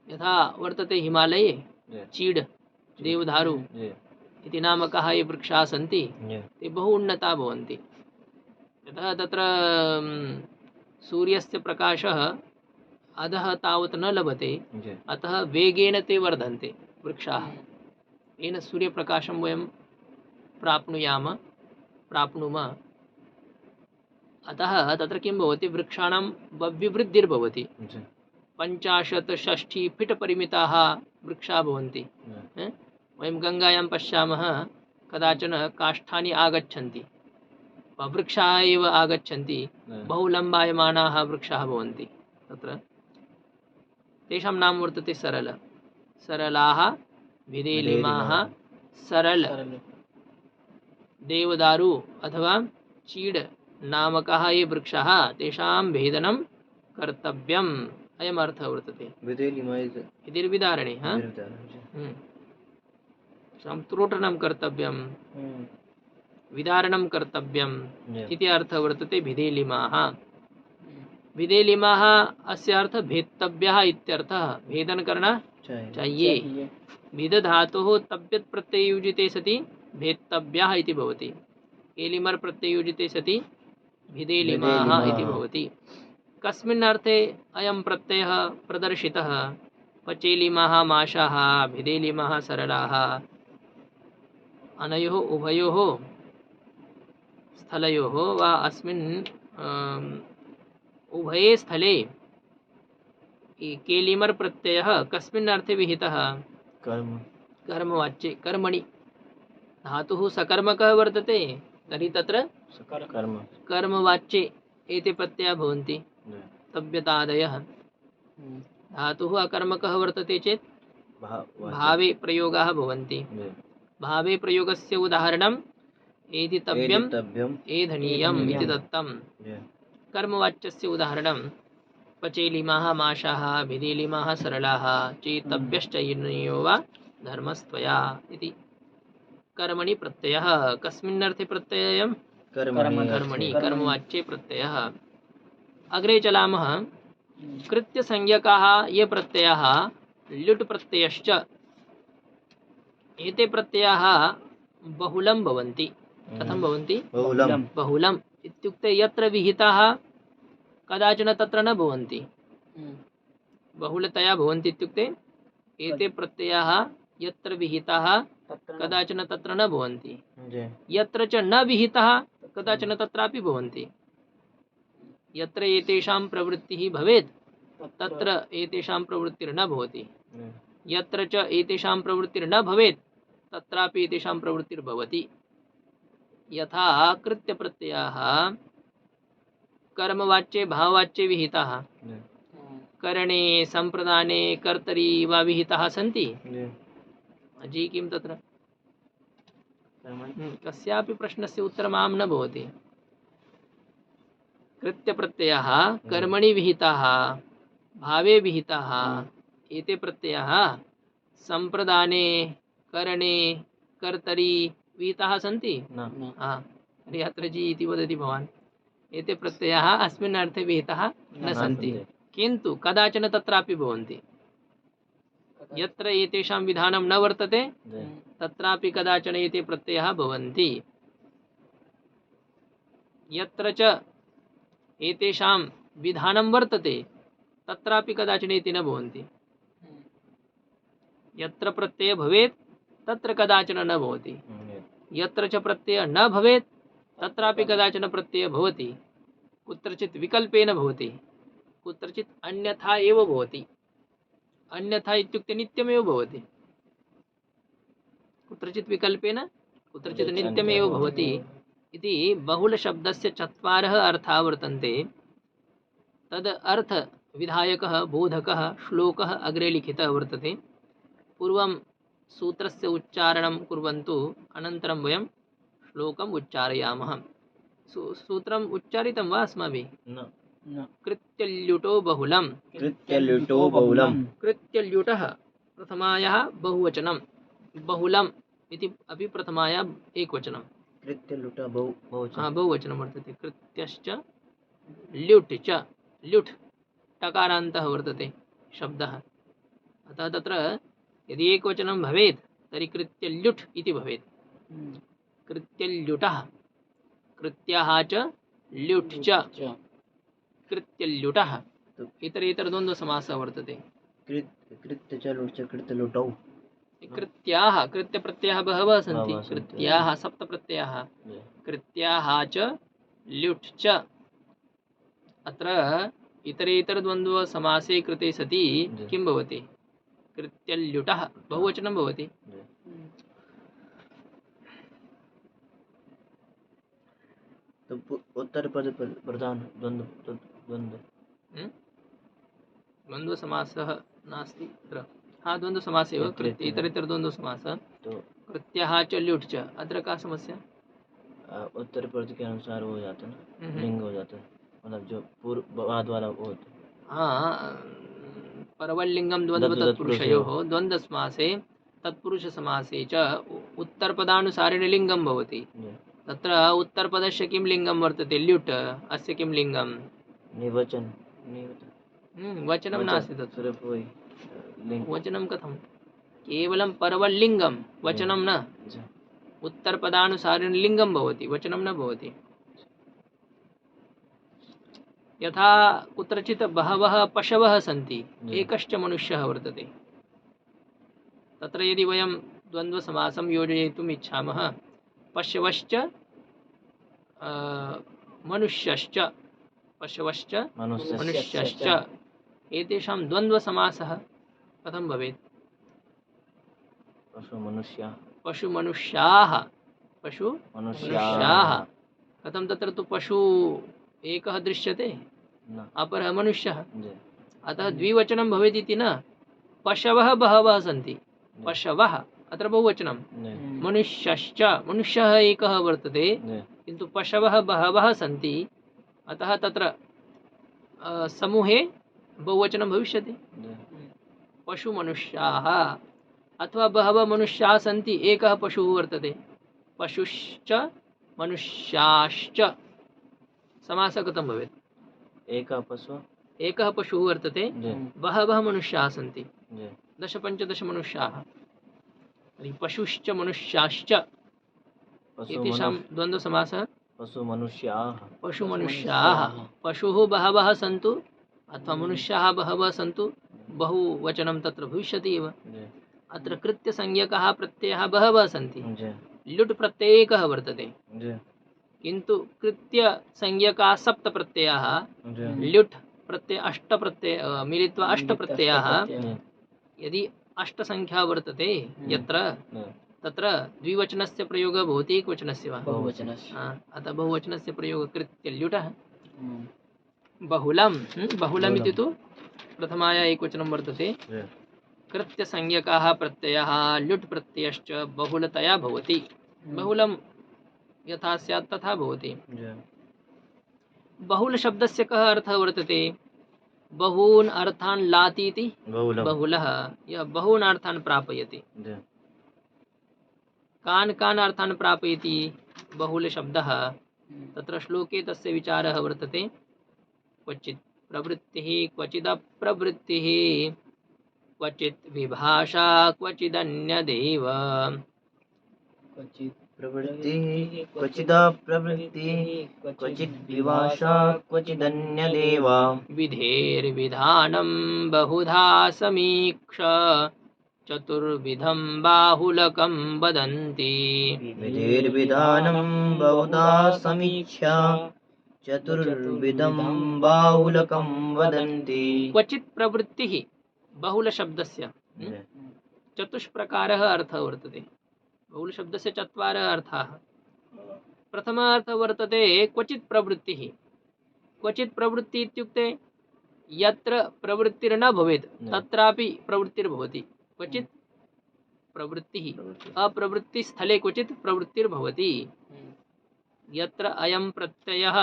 यथा वर्तते हिमालये चीड, देवदारु इति नामकाः ये वृक्षाः सन्ति, ते बहु उन्नताः भवन्ति। यतः तत्र सूर्यस्य प्रकाशः अधः तावत् न लभते, अतः वेगेन ते वर्धन्ते वृक्षाः। येन सूर्यप्रकाशं वयं प्राप्नुम। अतः तत्र किं भवति? वृक्षाणां विवृद्धिर्भवति। 50-60 फीट् परिमिताः वृक्षाः भवन्ति। वयं गङ्गायां पश्यामः, कदाचन काष्ठानि आगच्छन्ति, वृक्षाः एव आगच्छन्ति, बहु लम्बायमानाः वृक्षाः भवन्ति। तत्र तेषां नाम वर्तते सरल। सरलाः, भिदे लिमाः, सरल। देवदारु अथवा चीड नामकाः ये वृक्षाः, तेषां भेदनं कर्तव्यम्, अयम् अर्थः वर्तते। विधारणे त्रोटनं कर्तव्यं, विदारणं कर्तव्यम् इति अर्थः वर्तते भिदे लिमाः। विधेलिमाः अस्य अर्थ भेत्तव्यः इत्यर्थः। भेदन करना चाहिए। विध धातोः तव्यत् प्रत्ययुजिते सति भेत्तव्यः इति भवति। एलिमर् प्रत्ययुजिते सति विधेलिमाः इति भवति। कस्मिन् अर्थे अयं प्रत्ययः प्रदर्शितः? पचेलिमाः माशाः भिदेलिमाः सरलाः। अनयोः उभयोः स्थलयोः वा अस्मिन् उभये स्थले केलिमर् प्रत्ययः कस्मिन् अर्थे विहितः? कर्मवाच्ये कर्मणि। धातुः सकर्मकः वर्तते तर्हि तत्र कर्मवाच्ये एते प्रत्ययाः भवन्ति तव्यतादयः। धातुः अकर्मकः वर्तते चेत् भावे प्रयोगाः भवन्ति। भावे प्रयोगस्य उदाहरणम् एदितव्यम् एधनीयम् इति दत्तम्। कर्मवाच्यस्य उदाहरणं पचेलिमाः माशाः भिदेलिमाः सरलाः चेतव्यश्चैर्नियो वा धर्मस्त्वया इति। कर्मणि प्रत्ययः कस्मिन् अर्थे प्रत्ययः? कर्मणि कर्मवाच्ये प्रत्ययः। अग्रे चलामः। कृत्यसंज्ञकाः ये प्रत्ययाः ल्युट् प्रत्ययश्च एते प्रत्ययाः बहुलं भवन्ति। कथं भवन्ति? बहुलम् इत्युक्ते यत्र विहिताः कदाचन तत्र न भवन्ति। बहुलतया भवन्ति इत्युक्ते एते प्रत्ययाः यत्र विहिताः कदाचन तत्र न भवन्ति। यत्र च न विहिताः कदाचन तत्रापि भवन्ति। यत्र एतेषां प्रवृत्तिः भवेत् तत्र एतेषां प्रवृत्तिर्न भवति। यत्र च एतेषां प्रवृत्तिर्न भवेत् तत्रापि एतेषां प्रवृत्तिर्भवति। यथा कृत्यप्रत्ययाः कर्मवाच्ये भाववाच्ये विहिताः करणे संप्रदाने कर्तरि वा विहिताः सन्ति। अजी किं तत्र कस्यापि प्रश्नस्य उत्तरम् आं न भवति। कृत्यप्रत्ययाः कर्मणि विहिताः भावे विहिताः एते प्रत्ययाः संप्रदाने करणे कर्तरि विहिताः सन्ति। तर्हि अत्र जी इति वदति भवान्। एते प्रत्ययाः अस्मिन् अर्थे विहिताः न सन्ति किन्तु कदाचन तत्रापि भवन्ति। यत्र एतेषां विधानं न वर्तते तत्रापि कदाचन एते प्रत्ययाः भवन्ति। यत्र च एतेषां विधानं वर्तते तत्रापि कदाचन एते न भवन्ति। यत्र प्रत्ययः भवेत् तत्र कदाचन न भवति। यत्र च प्रत्ययः न भवेत् तत्रापि कदाचन प्रत्ययः भवति। कुत्रचित् विकल्पेन भवति कुत्रचित् अन्यथा एव भवति। अन्यथा इत्युक्ते नित्यमेव भवति। कुत्रचित् विकल्पेन कुत्रचित् नित्यमेव भवति इति। बहुलशब्दस्य चत्वारः अर्थाः वर्तन्ते। तद् अर्थविधायकः बोधकः श्लोकः अग्रे लिखितः वर्तते। पूर्वं सूत्रस्य उच्चारणं कुर्वन्तु अनन्तरं वयं श्लोकम् उच्चारयामः। सूत्रम् उच्चारितं वा अस्माभिः? कृत्यल्युटो बहुलं। कृत्यल्युटः प्रथमायाः बहुवचनं बहुलम् इति अपि प्रथमायाः एकवचनं। कृत्यल्युटः बहुवचनं वर्तते। कृत्यश्च ल्युट् च ल्युट् टकारान्तः वर्तते शब्दः। अतः तत्र यदि एकवचनं भवेत् तर्हि कृत्यल्युट् इति भवेत्। कृत्यल्युटः कृत्याः च ल्युट् च कृत्यल्युटः। इतरेतरद्वन्द्वसमासः वर्तते। कृत्य च लुट् च कृत्यलुटौ। कृत्याः कृत्यप्रत्ययाः बहवः सन्ति। कृत्याः सप्तप्रत्ययाः। कृत्याः च ल्युट् च। अत्र इतरेतरद्वन्द्वसमासे कृते सति किं भवति? कृत्यल्युटः बहुवचनं भवति। उत्तरपद प्रधान द्वन्द्वसमासः नास्ति अत्र। द्वन्द्वसमास एव। कृत्य इतरेतरद्वन्द्वसमासः। कृत्याः च ल्युट् च। अत्र का समस्या? उत्तरपद के अनुसार हो जाता है ना, लिंग हो जाता है। मतलब जो पूर्व बाद वाला वो होता है। परवल्लिंगम द्वन्द्व तत्पुरुषयोः द्वन्द्वसमासे तत्पुरुषसमासे च उत्तरपदानुसारेण लिंगं भवति। तत्र उत्तरपदस्य किं लिंगं वर्तते? ल्युट्। अस्य किं लिंगं? निवचन। नहीं होता वचनं नास्ति तत् सिर्फ वही लिंग वचनं कथं केवलं परवल्लिङ्गं वचनं न जी उत्तरपदानुसारेण लिङ्गं भवति वचनं न भवति यथा कुत्रचित् बहवः पशवः सन्ति एकश्च मनुष्यः वर्तते तत्र यदि वयं द्वन्द्वसमासं योजयितुम् इच्छामः पशवश्च मनुष्यश्च पशवश्च मनुष्यश्च एतेषां द्वन्द्वसमासः कथं भवेत् पशुमनुष्याः पशुमनुष्याः कथं तत्र तु पशु एकः दृश्यते न अपरः मनुष्यः जी अतः द्विवचनं भवेत् इति न पशवः बहवः सन्ति पशवः अत्र बहुवचनं जी मनुष्यश्च मनुष्यः एकः वर्तते जी किन्तु पशवः बहवः सन्ति अतः तत्र समूहे बहुवचनं भविष्यति जी पशुमनुष्याः अथवा बहवः मनुष्याः सन्ति एकः पशुः वर्तते पशुश्च मनुष्याश्च समासः कथं भवेत् एकः पशुः वर्तते जी बहवः मनुष्याः सन्ति जी 10-15 मनुष्याः तर्हि पशुश्च मनुष्याश्च एतेषां द्वन्द्वसमासः पशुमनुष्याः पशुः बहवः सन्तु अथवा मनुष्याः बहवः सन्तु बहुवचनं तत्र भविष्यति एव जी अत्र कृत्यसंज्ञकाः प्रत्ययाः बहवः सन्ति जी लुट् प्रत्ययः एकः वर्तते जी किन्तु कृत्यसंज्ञकाः 7 प्रत्ययाः जी लुट् प्रत्यय 8 प्रत्यय मिलित्वा 8 प्रत्ययाः यदि 8 संख्या वर्तते यत्र तत्र द्विवचनस्य प्रयोगः भवति एकवचनस्य वा बहुवचनस्य अतः बहुवचनस्य प्रयोगः कृत्य ल्युटः बहुलं बहुलम् इति तु प्रथमाया एकवचनं वर्तते कृत्यसंज्ञकाः प्रत्ययाः लुट् प्रत्ययश्च बहुलतया भवति बहुलं यथा स्यात् तथा भवति बहुल शब्दस्य कः अर्थः वर्तते बहून् अर्थान् लाति इति बहुलः यः बहून् अर्थान् प्रापयति कान् अर्थान् प्रापयति बहुल शब्दः तत्र श्लोके तस्य विचारः वर्तते क्वचित् प्रवृत्तिः क्वचिदप्रवृत्तिः क्वचित् विभाषा क्वचिदन्यदेव क्वचिदप्रवृत्तिः क्वचित् विभाषा क्वचिदन्यदेव विधेर्विधानं बहुधा समीक्ष चतुर्विधं बाहुलकं वदन्ति विधेर्विधानं बहुधा समीक्षा चतुर्विधं बाहुलकं वदन्ति क्वचित् प्रवृत्तिः बहुलशब्दस्य चतुष्प्रकारः अर्थः वर्तते बहुलशब्दस्य 4 अर्थाः प्रथमः अर्थः वर्तते क्वचित् प्रवृत्तिः क्वचित् प्रवृत्तिः इत्युक्ते यत्र प्रवृत्तिर्न भवेत् तत्रापि प्रवृत्तिर्भवति क्वचित् प्रवृत्तिः अप्रवृत्तिस्थले क्वचित् प्रवृत्तिर्भवति यत्र अयं प्रत्ययः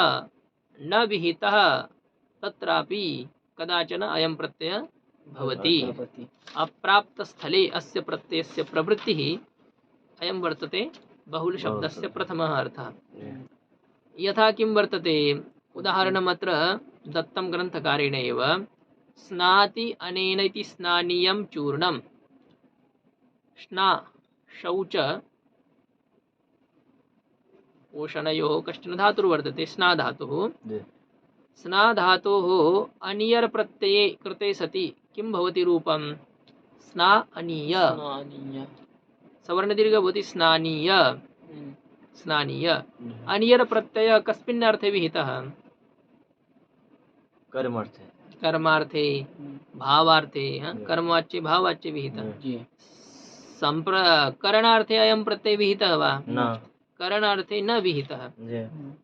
न विहितः तत्रापि कदाचन अयं प्रत्ययः भवति अप्राप्तस्थले अस्य प्रत्ययस्य प्रवृत्तिः अयं वर्तते बहुलशब्दस्य प्रथमः अर्थः यथा किं वर्तते उदाहरणमत्र दत्तं ग्रन्थकारेण एव स्नाति अनेन इति स्नानीयं चूर्णं स्ना शौच ओषणयोः कश्चन धातुर्वर्तते स्नाधातुः स्नाधातोः अनियर् प्रत्यये कृते सति किं भवति रूपं स्ना अनीय सवर्णदीर्घ भवति स्नानीय स्नानीय अनियर् प्रत्ययः कस्मिन् अर्थे विहितः कर्मार्थे भावार्थे कर्मवाच्ये भाववाच्ये विहितः करणार्थे अयं प्रत्ययः विहितः वा न करणार्थे न विहितः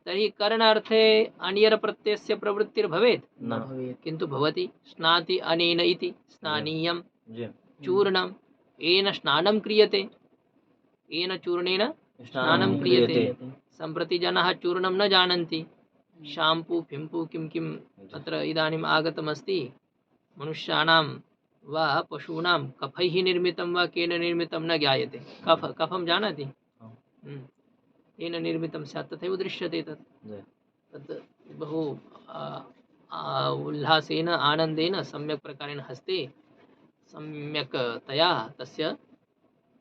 तर्हि करणार्थे अनियर् प्रत्ययस्य प्रवृत्तिर्भवेत् न किन्तु भवति स्नाति अनेन इति स्नानीयं चूर्णं येन स्नानं क्रियते येन चूर्णेन स्नानं क्रियते सम्प्रति जनाः चूर्णं न जानन्ति शाम्पू फिम्पू किं किम् अत्र इदानीम् आगतमस्ति मनुष्याणां वा पशूनां कफैः निर्मितं वा केन निर्मितं न ज्ञायते कफं जानाति येन निर्मितं स्यात् तथैव दृश्यते तत् बहु उल्लासेन आनन्देन सम्यक् प्रकारेण हस्ते सम्यक्तया तस्य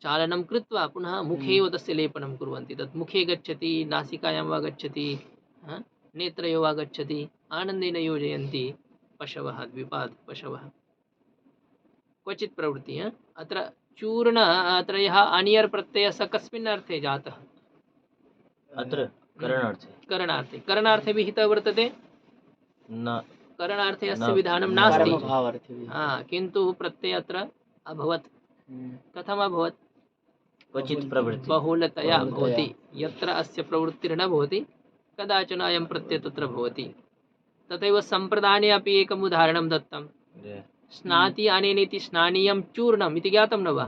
चालनं कृत्वा पुनः मुखे एव तस्य लेपनं कुर्वन्ति। तत् मुखे गच्छति, नासिकायां वा गच्छति, नेत्रयो वा गच्छति, आनन्देन योजयन्ति पशवः, द्विपाद पशवः। क्वचित् प्रवृत्तिः अत्र चूर्ण, अत्र यः अनियर् प्रत्ययः स कस्मिन् अर्थे जातः? अत्र करणार्थे। करणार्थे। करणार्थे विहितः वर्तते? न, करणार्थे अस्य विधानं नास्ति। कर्मभावार्थे। किन्तु प्रत्ययः अत्र अभवत्। कथम् अभवत्? क्वचित् प्रवृत्ति। बहुलतया भवति। यत्र अस्य प्रवृत्तिर्न भवति कदाचन अयं प्रत्ययः तत्र भवति। तथैव सम्प्रदाने अपि एकम् उदाहरणं दत्तं। स्नाति अनेनेति स्नानीयं चूर्णम् इति ज्ञातं न वा?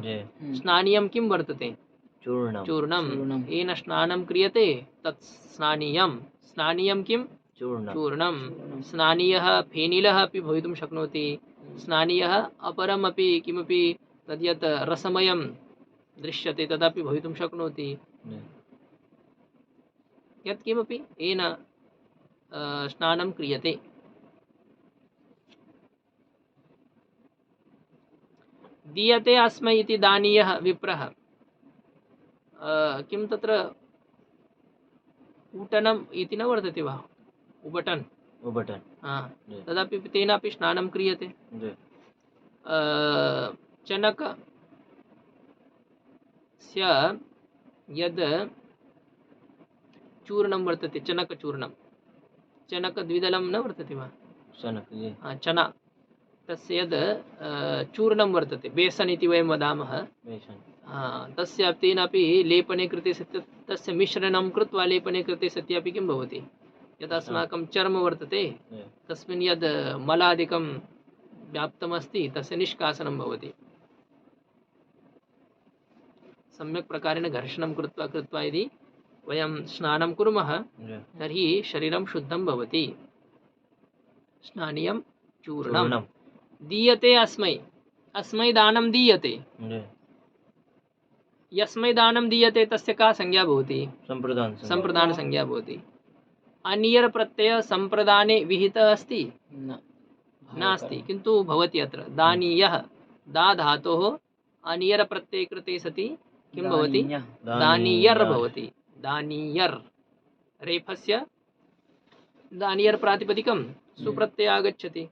स्नानीयं किं वर्तते? चूर्णं। चूर्णं। येन स्नानं क्रियते तत् स्नानीयं। स्नानीयं किं? चूर्णं। चूर्णं। स्नानीयः फेनिलः अपि भवितुं शक्नोति। स्नानीयः अपरमपि किमपि तद्यत् रसमयं दृश्यते तदपि भवितुं शक्नोति। यत्किमपि येन स्नानं क्रियते। दीयते अस्मै इति दानीयः विप्रः। किं तत्र ऊटनम् इति न वर्तते वा? उबटन्। उबटन्। तदपि तेनापि स्नानं क्रियते। चनकस्य यद् चूर्णं वर्तते, चनकचूर्णं, चनकद्विदलं न वर्तते वा? चना, तस्य यद् चूर्णं वर्तते, बेसन् इति वयं वदामः, तस्य तेनापि लेपने कृते सति तस्य मिश्रणं कृत्वा लेपने कृते सति अपि किं भवति? यद् अस्माकं चर्म वर्तते तस्मिन् यद् मलादिकं व्याप्तमस्ति तस्य निष्कासनं भवति। सम्यक् प्रकारेण घर्षणं कृत्वा कृत्वा यदि वयं स्नानं कुर्मः तर्हि शरीरं शुद्धं भवति। स्नानीयं चूर्णं। दीयते अस्मै। अस्मै दानं दीयते। यस्मै दानं दीयते तस्य का संज्ञा भवति? संप्रदान संज्ञा भवति। अनियर् प्रत्ययः संप्रदाने विहितः अस्ति? नास्ति, किन्तु भवति अत्र। दानीयः, दा धातोः अनियर् प्रत्यये कृते सति किं भवति? दानीयर् भवति। दानीयर् रेफस्य दानीयर् प्रातिपदिकं सुप्रत्ययः आगच्छति।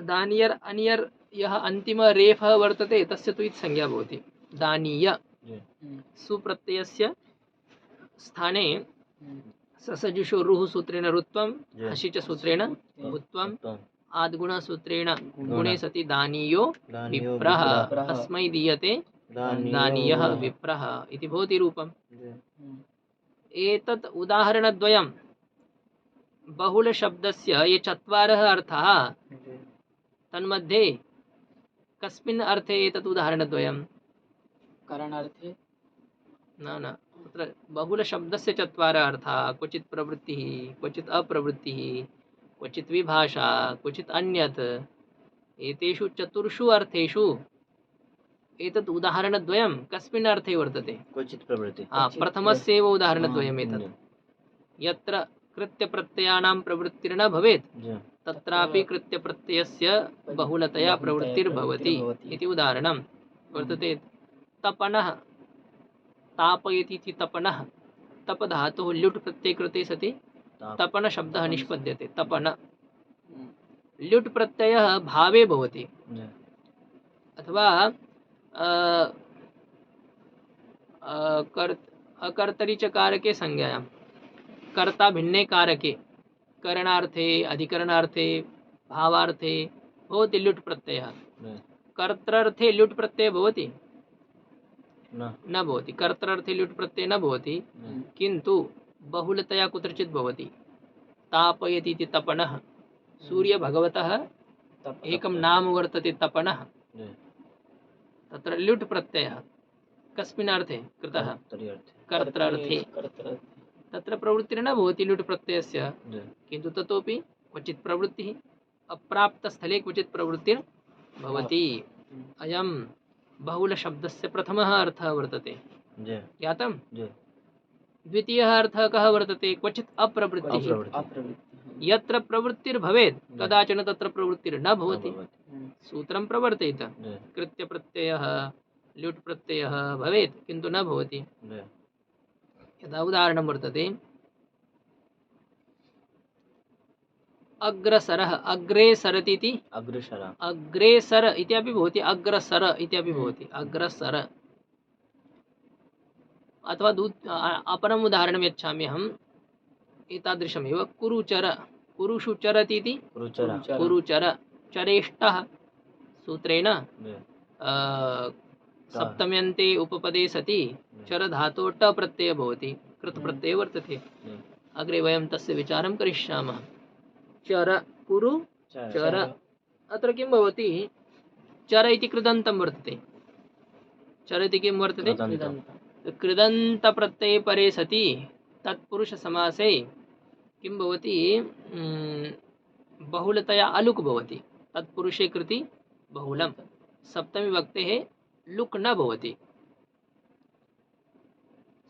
दानीयर् अनियर् यः अन्तिम रेफः वर्तते तस्य तु इति संज्ञा भवति। दानीय सुप्रत्ययस्य स्थाने ससजुषो रुः सूत्रेण रुत्वं, हसि च सूत्रेण भुत्वं, आद्गुणसूत्रेण गुणे सति दानीयो विप्रः। अस्मै दीयते दानीयः विप्रः इति भवति रूपम्। एतत् उदाहरणद्वयं बहुलशब्दस्य ये चत्वारः अर्थाः तन्मध्ये कस्मिन् अर्थे एतत् उदाहरणद्वयं? करणार्थे। न, तत्र बहुलशब्दस्य चत्वारः अर्थाः। क्वचित् प्रवृत्तिः, क्वचित् अप्रवृत्तिः, क्वचित् विभाषा, क्वचित् अन्यत्। एतेषु चतुर्षु अर्थेषु एतत् उदाहरणद्वयं कस्मिन् अर्थे वर्तते? क्वचित् प्रवृत्ति। प्रथमस्य एव उदाहरणद्वयम् एतत्। यत्र कृत्यप्रत्ययानां प्रवृत्तिर्न भवेत् तत्रापि कृत्यप्रत्ययस्य बहुलतया प्रवृत्तिर्भवति इति उदाहरणं वर्तते। तपनः, तापयति इति तपनः, तप धातुः ल्युट् प्रत्यये कृते सति तपन शब्दः निष्पद्यते। तपन ल्युट् प्रत्ययः भावे भवति अथवा अकर्तरि च कारके संज्ञायां, कर्ता भिन्ने कारके, करणार्थे, अधिकरणार्थे, भावार्थे भवति ल्युट् प्रत्ययः। कर्तृर्थे ल्युट् प्रत्ययः भवति? न भवति। कर्तृर्थे ल्युट् प्रत्ययः न भवति, किन्तु बहुलतया कुत्रचित् भवति। तापयति इति तपनः, सूर्यभगवतः एकं नाम वर्तते तपनः। तत्र ल्युट् प्रत्ययः कस्मिन् अर्थे कृतः? कर्तृर्थे। तत्र प्रवृत्तिर्न भवति ल्युट् प्रत्ययस्य, किन्तु ततोपि क्वचित् प्रवृत्तिः, अप्राप्तस्थले क्वचित् प्रवृत्तिर्भवति। अयं बहुलशब्दस्य प्रथमः अर्थः वर्तते। ज्ञातं? द्वितीयः अर्थः कः वर्तते? क्वचित् अप्रवृत्तिः। अप्रवृत्तिः। अप्रवृत्तिः। यत्र प्रवृत्तिर्भवेत् कदाचन तत्र प्रवृत्तिर्न भवति। हम्म। सूत्रं प्रवर्तयित जी, कृत्य प्रत्ययः ल्युट् प्रत्ययः भवेत् किन्तु न भवति। जी, यथा उदाहरणं वर्तते अग्रसरः अग्रे सरति इति अग्रसर, अग्रेसर इत्यपि भवति अग्रसर इत्यपि भवति अग्रसर। अथवा अपरम् उदाहरणं यच्छामि अहम् एतादृशमेव कुरुचर कुरुषु चरति इति कुरुचर, कुरुचर चरेष्टः सूत्रेण जी, सप्तम्यन्ते उपपदे सति चर धातोः ट प्रत्ययः भवति कृत प्रत्ययः वर्तते। जी, अग्रे वयं तस्य विचारं करिष्यामः। चर कुरु चर अत्र किं भवति? चर इति कृदन्तं वर्तते। चर इति किं वर्तते? कृदन्तं। कृदन्तप्रत्यये परे सति तत्पुरुषसमासे किं भवति? बहुलतया अलुक् भवति। तत्पुरुषे कृति बहुलं सप्तमी विभक्तेः लुक् न भवति।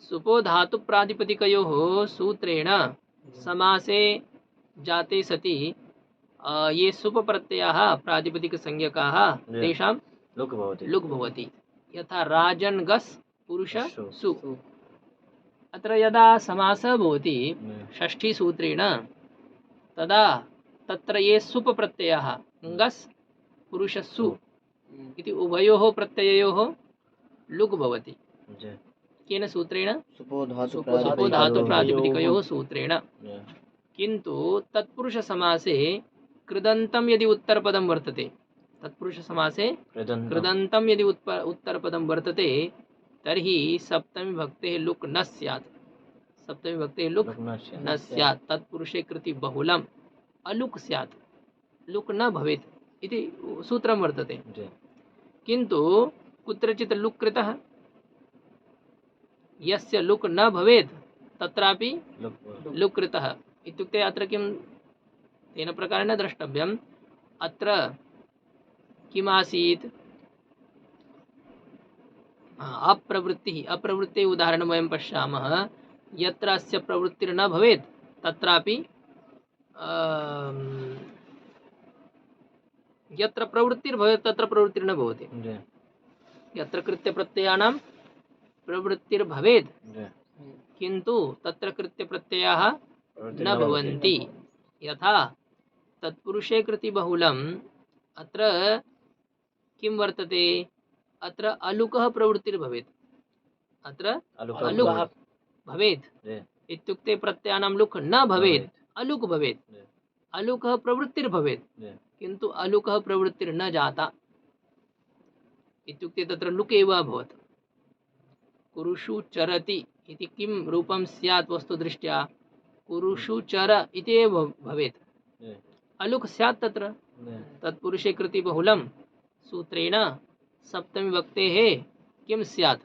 सुपो धातु प्रातिपदिकयोः सूत्रेण समासे जाते सति ये सुप प्रत्ययाः प्रातिपदिकसंज्ञकाः तेषां लुक् भवति। लुक् भवति। यथा राजन् गस् पुरुष सु। अत्र यदा समासः भवति षष्ठीसूत्रेण तदा तत्र ये सुप प्रत्ययाः गस् पुरुष सु इति उभयोः प्रत्यययोः लुक् भवति। जी, केन सूत्रेण? सुपो धातु सुपो धातु प्रातिपदिकयोः सूत्रेण। जी, किन्तु तत्पुरुषसमासे कृदन्तं यदि उत्तरपदं वर्तते तत्पुरुषसमासे कृदन्तं। कृदन्तं यदि उत्तरपदं वर्तते तर्हि सप्तमी विभक्तेः लुक् न स्यात्। सप्तमी विभक्तेः लुक् न स्यात्। तत्पुरुषे कृति बहुलम् अलुक् स्यात् लुक् न भवेत् इति सूत्रं वर्तते। जी, किन्तु कुत्रचित् लुक् कृतः यस्य लुक् न भवेत् तत्रापि लुक् कृतः। इत्युक्ते अत्र किं तेन प्रकारेण द्रष्टव्यम्। अत्र किम् आसीत्? अप्रवृत्तिः। अप्रवृत्तेः उदाहरणं वयं पश्यामः। यत्र अस्य प्रवृत्तिर्न भवेत् तत्रापि यत्र प्रवृत्तिर्भवेत् तत्र प्रवृत्तिर्न भवति। जी, यत्र कृत्यप्रत्ययानां प्रवृत्तिर्भवेत् जी, किन्तु तत्र कृत्यप्रत्ययाः न भवन्ति। यथा तत्पुरुषे कृति बहुलम् अत्र किं वर्तते? अत्र अलुकः प्रवृत्तिर्भवेत्। अत्र अलुक् भवेत् जी, इत्युक्ते प्रत्ययानां लुक् न भवेत् अलुक् भवेत्। जी, अलुकः प्रवृत्तिर्भवेत् जी, किन्तु अलुकः प्रवृत्तिर्न जाता इत्युक्ते तत्र लुक् एव अभवत्। कुरुषु चरति इति किं रूपं स्यात् वस्तुदृष्ट्या? कुरुषु चर इति एव भवेत्। जी, अलुक् स्यात् तत्र। जी, तत्पुरुषे कृति बहुलं सूत्रेण सप्तमी विभक्तेः किं स्यात्?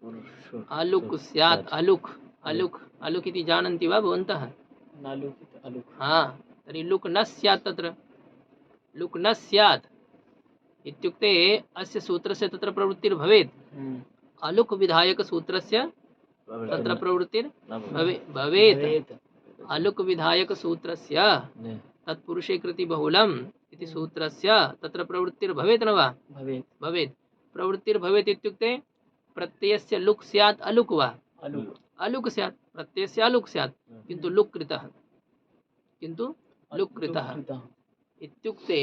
कुरुषु अलुक् स्यात्। अलुक् अलुक् अलुक् इति जानन्ति वा भवन्तः? नालुकित अलुक। हाँ, तर्हि लुक् न स्यात् तत्र। लुक् न स्यात् इत्युक्ते अस्य सूत्रस्य तत्र प्रवृत्तिर्भवेत्। अलुक् विधायक सूत्रस्य तत्र प्रवृत्तिर् भवेत्। अलुक् विधायक सूत्रस्य तत्पुरुषे कृति बहुलम् इति सूत्रस्य तत्र प्रवृत्तिर्भवेत् न वा? भवेत्। भवेत्। प्रवृत्तिर्भवेत् इत्युक्ते प्रत्ययस्य लुक् स्यात् अलुक् वा? अलुक। अलुक् स्यात्। प्रत्ययस्य अलुक् स्यात् किन्तु लुक् कृतः। किन्तु लुक् कृतः इत्युक्ते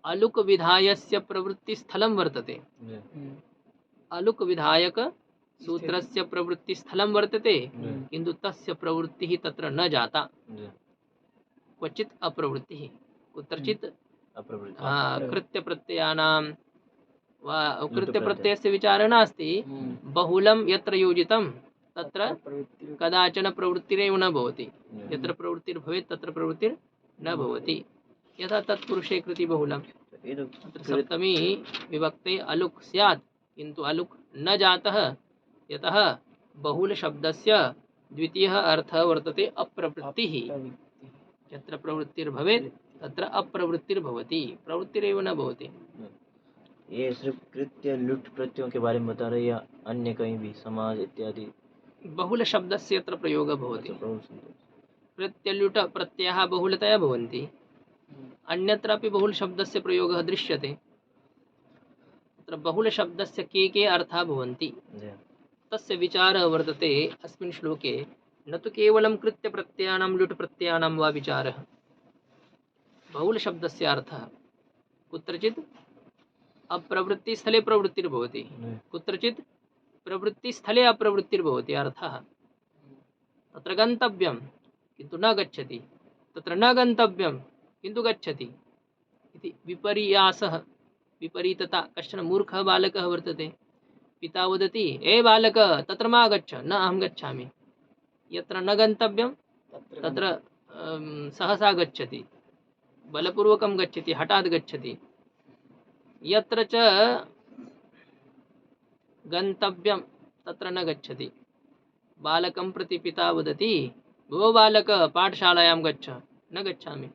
अलुक् विधायस्य प्रवृत्तिस्थलं वर्तते। अलुक् विधायक सूत्रस्य प्रवृत्तिस्थलं वर्तते किन्तु तस्य प्रवृत्तिः तत्र न जाता। क्वचित् अप्रवृत्तिः कुत्रचित् कृत्यप्रत्ययानां वा कृत्यप्रत्ययस्य विचारः नास्ति। बहुलं यत्र योजितं तत्र कदाचन प्रवृत्तिरेव न भवति। यत्र प्रवृत्तिर्भवेत् तत्र प्रवृत्तिर्न भवति। यथा तत्पुरुषे कृति बहुलम् अत्र सप्तमी विभक्ते अलुक् स्यात् किन्तु अलुक् न जातः यतः बहुलशब्दस्य द्वितीयः अर्थः वर्तते अप्रवृत्तिः। यत्र प्रवृत्तिर्भवेत् तत्र अप्रवृत्तिर्भवति। प्रवृत्तिरेव न भवति। ये सिर्फ कृत्य लुट प्रत्ययों के बारे में बता रहे या अन्य कहीं भी समाज इत्यादि? बहुलशब्दस्य यत्र प्रयोगः भवति अच्छा, बहुल शब्द। प्रत्यल्युट प्रत्ययाः बहुलतया भवन्ति अन्यत्रापि बहुलशब्दस्य प्रयोगः दृश्यते तत्र बहुलशब्दस्य के अर्थाः भवन्ति जी। तस्य विचारः वर्तते अस्मिन् श्लोके न तु केवलं कृत्यप्रत्ययानां लुट् प्रत्ययानां वा विचारः बहुलशब्दस्य अर्थः कुत्रचित् अप्रवृत्तिस्थले प्रवृत्तिर्भवति जी। कुत्रचित् प्रवृत्तिस्थले अप्रवृत्तिर्भवति अर्थः तत्र गन्तव्यं किन्तु न गच्छति तत्र न गन्तव्यं किन्तु गच्छति इति विपर्यासः विपरीतता कश्चन मूर्खः बालकः वर्तते पिता वदति ए बालक तत्र मा गच्छ न अहं गच्छामि यत्र न गन्तव्यं तत्र सहसा गच्छति बलपूर्वकं गच्छति हठात् गच्छति यत्र च गन्तव्यं तत्र न गच्छति बालकं प्रति पिता वदति भो बालक पाठशालायां गच्छ न गच्छामि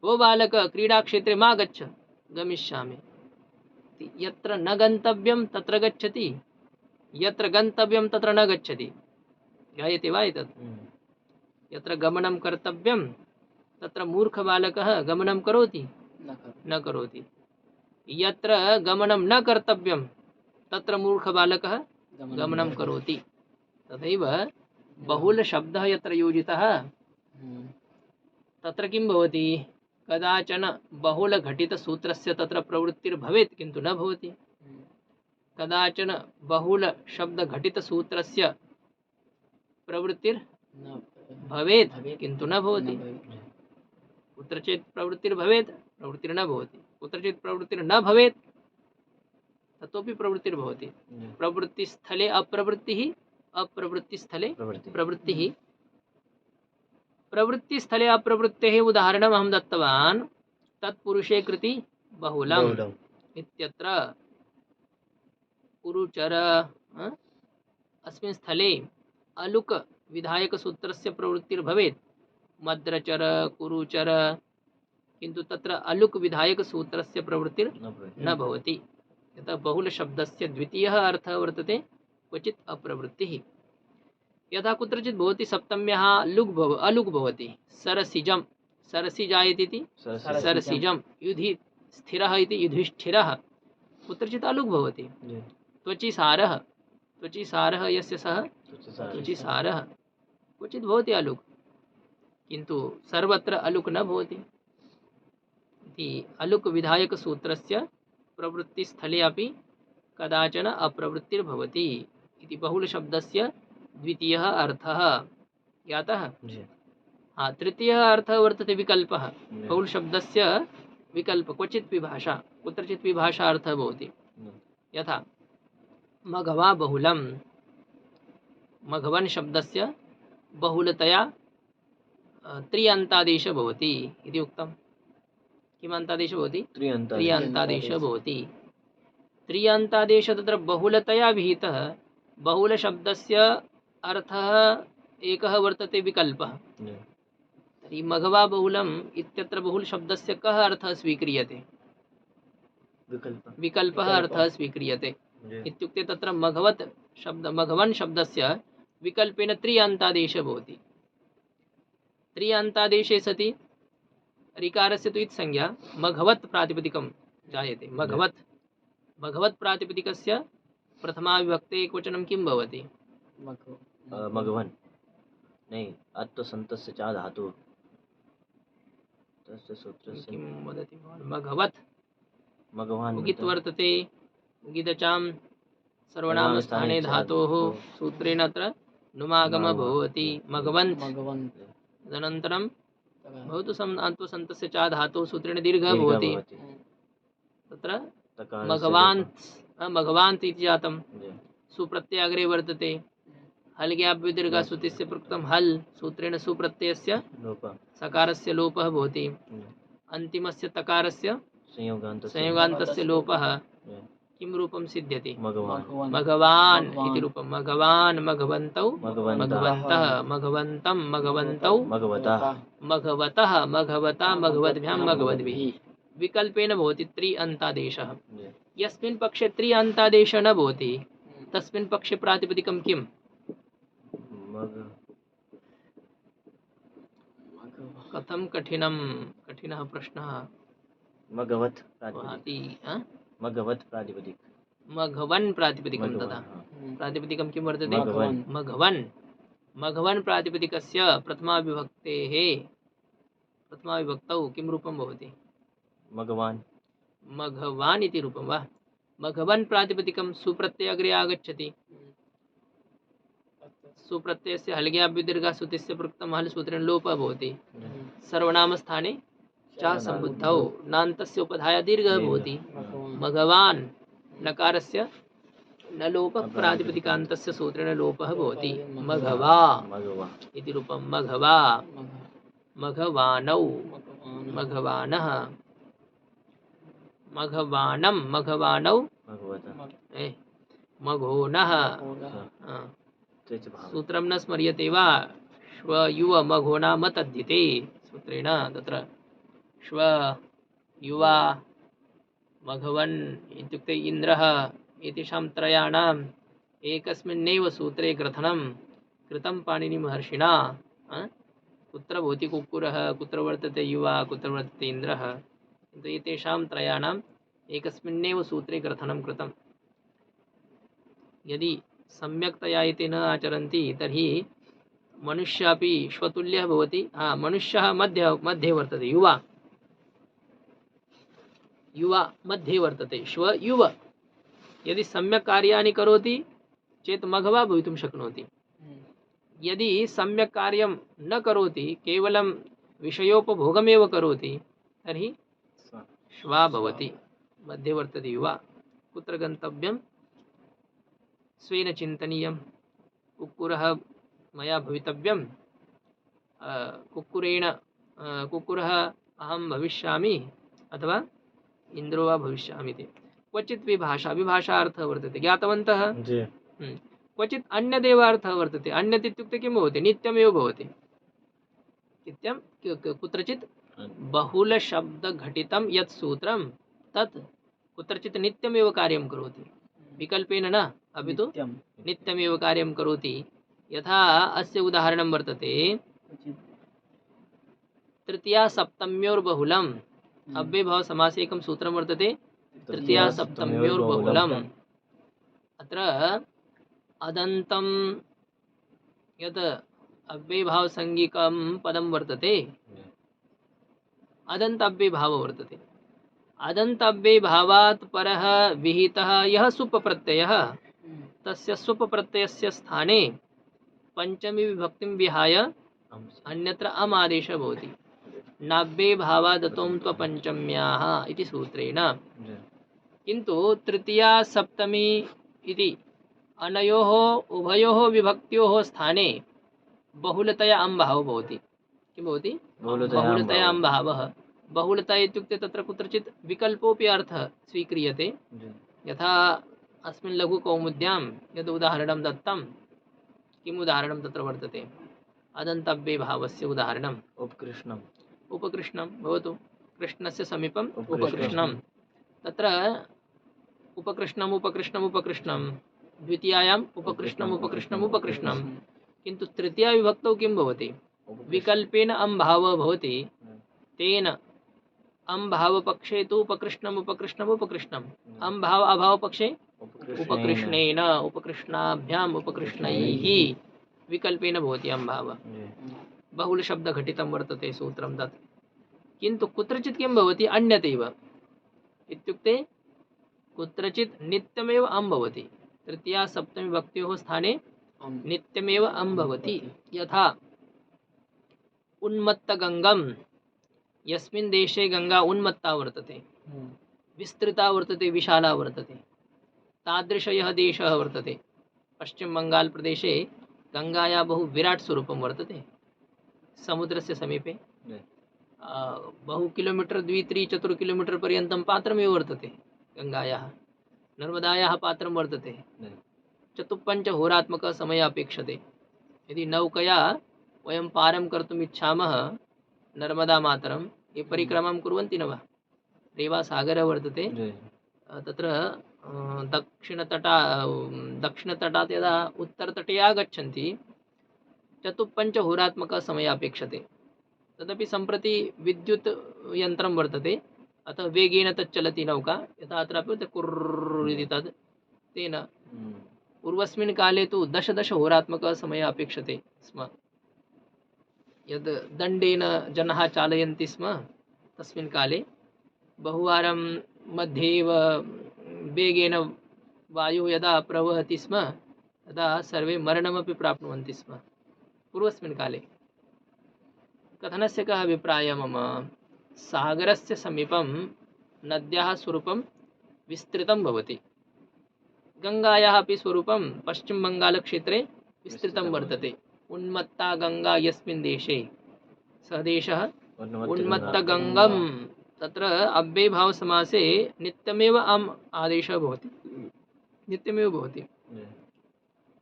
भो बालक क्रीडाक्षेत्रे मा गच्छ गमिष्यामि यत्र न गन्तव्यं तत्र गच्छति यत्र गन्तव्यं तत्र न गच्छति ज्ञायते वा एतत् यत्र गमनं कर्तव्यं तत्र मूर्खबालकः गमनं करोति न करोति यत्र गमनं न कर्तव्यं तत्र मूर्खबालकः गमनं करोति तथैव बहुलशब्दः यत्र योजितः तत्र किं भवति कदाचन बहुलघटितसूत्रस्य तत्र प्रवृत्तिर्भवेत् किन्तु न भवति कदाचन बहुलशब्दघटितसूत्रस्य प्रवृत्तिर्भवेत् किन्तु न भवति कुत्रचित् प्रवृत्तिर्भवेत् प्रवृत्तिर्न भवति कुत्रचित् प्रवृत्तिर्न भवेत् ततोपि प्रवृत्तिर्भवति प्रवृत्तिस्थले अप्रवृत्तिः अप्रवृत्तिस्थले प्रवृत्तिः प्रवृत्तिस्थले अप्रवृत्तेः उदाहरणम् अहं दत्तवान् तत्पुरुषे कृति बहुलम् इत्यत्र कुरुचर अस्मिन् स्थले अलुक विधायकसूत्रस्य प्रवृत्तिर्भवेत् मद्रचर कुरुचर किन्तु तत्र अलुक विधायकसूत्रस्य प्रवृत्तिर्न भवति यतः बहुलशब्दस्य द्वितीयः अर्थः वर्तते क्वचित् अप्रवृत्तिः यथा कुत्रचित् भवति सप्तम्यः अलुक् भवति सरसिजं सरसि जायते इति सरसिजं युधि स्थिरः इति युधिष्ठिरः कुत्रचित् अलुक् भवति त्वचिसारः यस्य सः त्वचिसारः क्वचित् भवति अलुक् किन्तु सर्वत्र अलुक् न भवति इति अलुक् विधायकसूत्रस्य प्रवृत्तिस्थले अपि कदाचन अप्रवृत्तिर्भवति इति बहुलशब्दस्य द्वितीयः अर्थः ज्ञातः तृतीयः अर्थः वर्तते विकल्पः बहुलशब्दस्य विकल्प क्वचित् विभाषा कुत्रचित् विभाषा अर्थः भवति यथा मघवा बहुलं मघवन् शब्दस्य बहुलतया त्रियन्तादेशः भवति इति उक्तं किम् अन्तादेशः भवति त्रियन्तादेशः भवति त्रियन्तादेशः तत्र बहुलतया विहितः बहुलशब्दस्य अर्थः एकः वर्तते विकल्पः तर्हि मघवा बहुलम् इत्यत्र बहुलशब्दस्य कः अर्थः स्वीक्रियते विकल्पः अर्थः स्वीक्रियते इत्युक्ते तत्र मघवन् शब्दस्य विकल्पेन त्रियन्तादेशः भवति त्रियन्तादेशे सति ऋकारस्य तु इत्संज्ञा मघवत् प्रातिपदिकं जायते मघवत् प्रातिपदिकस्य प्रथमा विभक्ते एकवचनं किं भवति मघवन् नहीं अत्वसन्तस्य च धातुः तस्य सूत्रस्य किं वदति भवान् मघवत् मघवान् उगित् वर्तते उगिदचां सर्वनामस्थाने धातोः सूत्रेण अत्र नुमागमः भवति मघवन्त् तदनन्तरं भवतु अत्वसन्तस्य च धातोः सूत्रेण दीर्घः भवति तत्र मघवान्त् इति जातं सुप्रत्यय अग्रे वर्तते हल्ग्याभ्युदीर्घा श्रुतिस्य प्रोक्तं हल् सूत्रेण सुप्रत्ययस्य सकारस्य लोपः भवति अन्तिमस्य तकारस्य संयोगान्तस्य लोपः किं रूपं सिद्ध्यति मघवान् इति रूपं मघवान् मघवन्तौ मघवन्तः मघवन्तं मघवन्तौ मघवतः मघवता मघवद्भ्यां मघवद्भिः विकल्पेन भवति त्रि-अन्तादेशः यस्मिन् पक्षे त्रि-अन्तादेशः न भवति तस्मिन् पक्षे प्रातिपदिकं किम् कथं कठिनः प्रश्नः मघवत् प्रातिपदिक वहति हाँ? मघवत् प्रातिपदिक मघवन् प्रातिपदिकं मघवन्, तथा हाँ। प्रातिपदिकं किं वर्तते मघवन्। मघवन् मघवन् प्रातिपदिकस्य प्रथमाविभक्तौ किं रूपं भवति मघवान् मघवान् इति रूपं वा मघवन् प्रातिपदिकं सुप्रत्यय अग्रे आगच्छति सुप्रत्ययस्य हलग्याभ्युदीर्घासुतिस्य प्रयुक्तं हल् सूत्रेण लोपः भवति सर्वनामस्थाने च सम्बुद्धौ नान्तस्य उपधाया दीर्घः भवति मघवान् नकारस्य न लोपः प्रातिपदिकान्तस्य सूत्रेण लोपः भवति मघवा मघवा इति रूपं मघवा मघवानौ मघवानः मघवानं मघवानौ भगवतः मघोनः तेच भावः सूत्रं न स्मर्यते वा श्व युव मघोना मतद्यते सूत्रेण तत्र श्व युवा मघवन् इत्युक्ते इन्द्रः एतेषां त्रयाणाम् एकस्मिन्नेव सूत्रे ग्रथनं कृतं पाणिनिमहर्षिणा कुत्र भवति कुक्कुरः कुत्र वर्तते युवा कुत्र वर्तते इन्द्रः किन्तु एतेषां त्रयाणाम् एकस्मिन्नेव सूत्रे ग्रथनं कृतं यदि सम्यक्तया एते न आचरन्ति तर्हि मनुष्यापि श्वतुल्यः भवति मनुष्यः मध्ये वर्तते युवा मध्ये वर्तते श्व युव यदि सम्यक् कार्याणि करोति चेत् मघवा भवितुं शक्नोति यदि सम्यक् कार्यं न करोति केवलं विषयोपभोगमेव करोति तर्हि श्वा भवति मध्ये वर्तते युवा कुत्र गन्तव्यं स्वेन चिन्तनीयं कुक्कुरः मया भवितव्यं कुक्कुरः अहं भविष्यामि अथवा इन्द्रो वा भविष्यामि इति क्वचित् विभाषा अर्थः वर्तते ज्ञातवन्तः क्वचित् अन्यदेव अर्थः वर्तते अन्यत् इत्युक्ते किं भवति नित्यमेव भवति नित्यं कुत्रचित् बहुलशब्दघटितं यत् सूत्रं तत् कुत्रचित् नित्यमेव कार्यं करोति विकल्पेन न अपि तु नित्यमेव कार्यं करोति यथा अस्य उदाहरणं वर्तते तृतीया सप्तम्योर्बहुलम् अव्ययभाव समासे एकं सूत्रं वर्तते तृतीया सप्तम्योर्बहुलम् अत्र अदन्तं यत् अव्ययभावसंज्ञकं पदं वर्तते अदन्त अव्ययभाव वर्तते अदन्त अव्ययभावात् परः विहितः यः सुपप्रत्ययः तस्य सुपप्रत्ययस्य स्थाने पंचमी विभक्तिं विहाय अन्यत्र अम् आदेशः भवति नाव्ययभावादतों त्वपञ्चम्याः इति सूत्रेण किन्तु तृतीया सप्तमी इति अनयोः उभयोः विभक्त्योः स्थाने बहुलतया अम्भावः भवति किं भवति बहुलतया अम्भावः बहुलता इत्युक्ते तत्र कुत्रचित् विकल्पोऽपि अर्थः स्वीक्रियते यथा अस्मिन् लघुकौमुद्यां यद् उदाहरणं दत्तं किम् उदाहरणं तत्र वर्तते अदन्तव्ययभावस्य उदाहरणम् उपकृष्णं भवतु कृष्णस्य समीपम् उपकृष्णं तत्र उपकृष्णं द्वितीयायाम् उपकृष्णं किन्तु तृतीया विभक्तौ किं भवति विकल्पेन अम्भावः भवति तेन अम्भावपक्षे तु उपकृष्णम् अम्भाव अभावपक्षे उपकृष्णेन उपकृष्णाभ्याम् उपकृष्णैः विकल्पेन भवति अम्भावः बहुलशब्दघटितं वर्तते सूत्रं तत् किन्तु कुत्रचित् किं भवति अन्यदेव इत्युक्ते कुत्रचित् नित्यमेव अम् भवति तृतीया सप्तमी विभक्त्योः स्थाने नित्यमेव अम् भवति यथा उन्मत्तगङ्गं यस्मिन् देशे गंगा उन्मत्ता वर्तते विस्तृता वर्तते विशाला वर्तते तादृश यः देशः वर्तते पश्चिमबंगाल प्रदेशे गंगायाः बहु विराट स्वरूपं वर्तते समुद्रस्य समीपे बहु किलोमीटर 2-3-4 किलोमीटर पर्यन्तं पात्रमेव वर्तते गंगायाः नर्मदायाः पात्रं वर्तते 4-5 होरात्मकः समयः अपेक्षते यदि नौकया वयं पारं कर्तुम् इच्छामः नर्मदा मातरं ये परिक्रमां कुर्वन्ति न वा रेवासागरः वर्तते तत्र दक्षिणतटात् यदा उत्तरतटे आगच्छन्ति चतुःपञ्चहोरात्मकः समयः अपेक्षते। तदपि सम्प्रति विद्युत् यन्त्रं वर्तते, अतः वेगेन तत् चलति नौका, यथा अत्रापि कुर्र इति तद् तेन। पूर्वस्मिन् काले तु दश होरात्मकः समयः अपेक्षते स्म। यद् दण्डेन जनाः चालयन्ति स्म तस्मिन् काले बहुवारं मध्ये एव वेगेन वायुः यदा प्रवहति स्म तदा सर्वे मरणमपि प्राप्नुवन्ति स्म पूर्वस्मिन् काले। कथनस्य कः अभिप्रायः मम? सागरस्य समीपं नद्याः स्वरूपं विस्तृतं भवति। गङ्गायाः अपि स्वरूपं पश्चिमबङ्गालक्षेत्रे विस्तृतं वर्तते। उन्मत्ता गङ्गा यस्मिन् देशे सः देशः उन्मत्तगङ्गं। तत्र अव्ययभावसमासे नित्यमेव अम् आदेशः भवति, नित्यमेव भवति।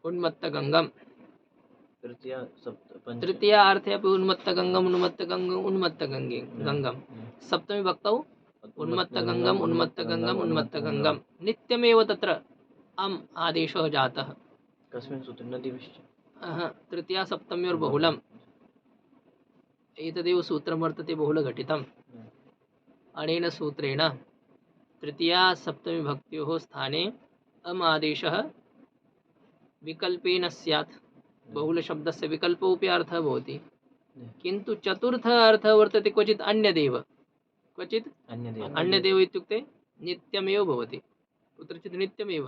उन्मत्तगङ्गं तृतीया अर्थे अपि उन्मत्तगङ्गम् उन्मत्तगङ्गम् उन्मत्तगङ्गे गङ्गं। सप्तमी भक्तौ उन्मत्तगङ्गम् उन्मत्तगङ्गम् उन्मत्तगङ्गं। नित्यमेव तत्र अम् आदेशः जातः। कस्मिन् सूत्रे? नदीविषये? तृतीया सप्तम्योर्बहुलम् एतदेव सूत्रं वर्तते बहुलघटितम्। अनेन सूत्रेण तृतीया सप्तमी भक्त्योः स्थाने अम् आदेशः विकल्पेन स्यात्। बहुलशब्दस्य विकल्पोऽपि अर्थः भवति, किन्तु चतुर्थ अर्थः वर्तते क्वचित् अन्यदेव। क्वचित् अन्यदेव इत्युक्ते नित्यमेव भवति, कुत्रचित् नित्यमेव।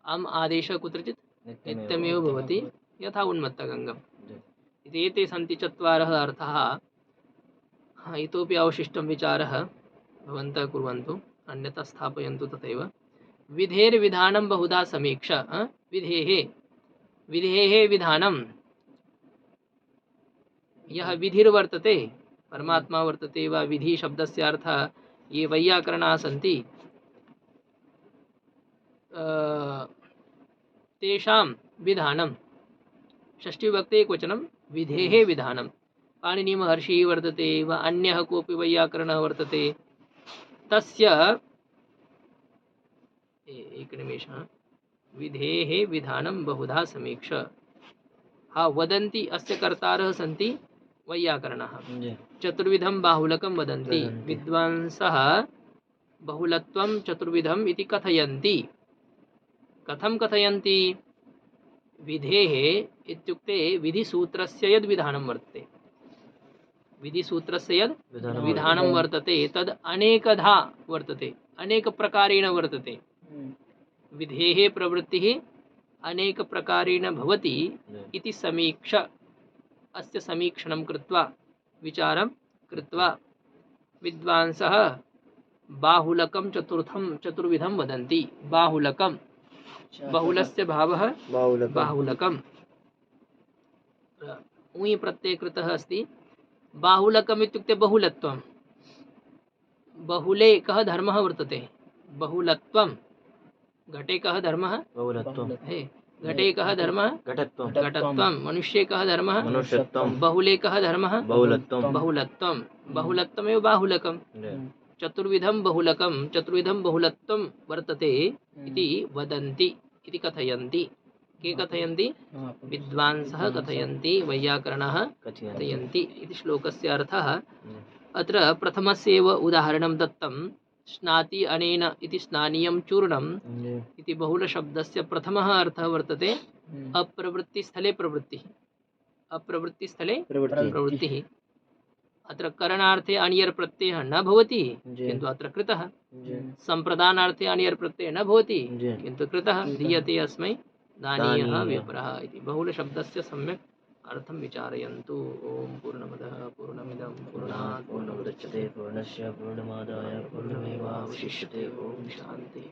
अम् आदेशः कुत्रचित् नित्यमेव भवति, यथा उन्मत्तगङ्गम् इति। एते सन्ति चत्वारः अर्थाः। इतोपि अवशिष्टं विचारः भवन्तः कुर्वन्तु, अन्यथा स्थापयन्तु तथैव। विधेर्विधानं बहुधा समीक्ष। विधेः विधानं, यः विधिर्वर्तते परमात्मा वर्तते वा विधि शब्दस्य अर्थः ये वैयाकरणाः सन्ति तेषां विधानं षष्ठीविभक्ते एकवचनं विधेः विधानं। पाणिनिमहर्षिः वर्तते वा अन्यः कोऽपि वैयाकरणः वर्तते तस्य एकनिमेषः विधेः विधानं बहुधा समीक्ष। वदन्ति अस्य कर्तारः सन्ति वैयाकरणाः। चतुर्विधं बाहुलकं वदन्ति विद्वांसः बहुलत्वं चतुर्विधम् इति कथयन्ति। कथं कथयन्ति? विधेः इत्युक्ते विधिसूत्रस्य यद् विधानं वर्तते, विधिसूत्रस्य यद् विधानं वर्तते तद् अनेकधा वर्तते, अनेकप्रकारेण वर्तते। विधेः प्रवृत्तिः अनेकप्रकारेण भवति इति समीक्ष। अस्य समीक्षणं कृत्वा विचारं कृत्वा विद्वांसः बाहुलकं चतुर्विधं वदन्ति। बाहुलकं, बहुलस्य भावः बाहुलकम्। ऊञ् प्रत्यये कृतः अस्ति। बाहुलकम् इत्युक्ते बहुलत्वं। बहुले कः धर्मः वर्तते? बहुलत्वं। घटे कः धर्मः? घटे कः धर्मः? घटत्वं। मनुष्ये कः धर्मः? मनुष्यत्वं। बहुले कः धर्मः? बहुलत्वं। बहुलत्वं। बहुलत्वमेव बाहुलकम्। चतुर्विधं बहुलकं चतुर्विधं बहुलत्वं वर्तते इति वदन्ति इति कथयन्ति। के कथयन्ति? विद्वांसः कथयन्ति, वैयाकरणाः कथयन्ति इति श्लोकस्य अर्थः। अत्र प्रथमस्य एव उदाहरणं दत्तं। स्नाति अनेन इति स्नानीयं चूर्णम् इति बहुलशब्दस्य प्रथमः अर्थः वर्तते अप्रवृत्तिस्थले प्रवृत्तिः। अप्रवृत्तिस्थले प्रवृत्तिः। अत्र करणार्थे अनियर् प्रत्ययः न भवति किन्तु अत्र कृतः। सम्प्रदानार्थे अनियर् प्रत्ययः न भवति किन्तु कृतः। दीयते अस्मै दानीयः विप्रः इति बहुलशब्दस्य सम्यक् अर्थं विचारयन्तु। ओम पूर्णमदः पूर्णमिदं पूर्णात् पूर्णमुदच्यते पूर्णस्य पूर्णमादाय पूर्णमेवावशिष्यते। ओम शान्ति।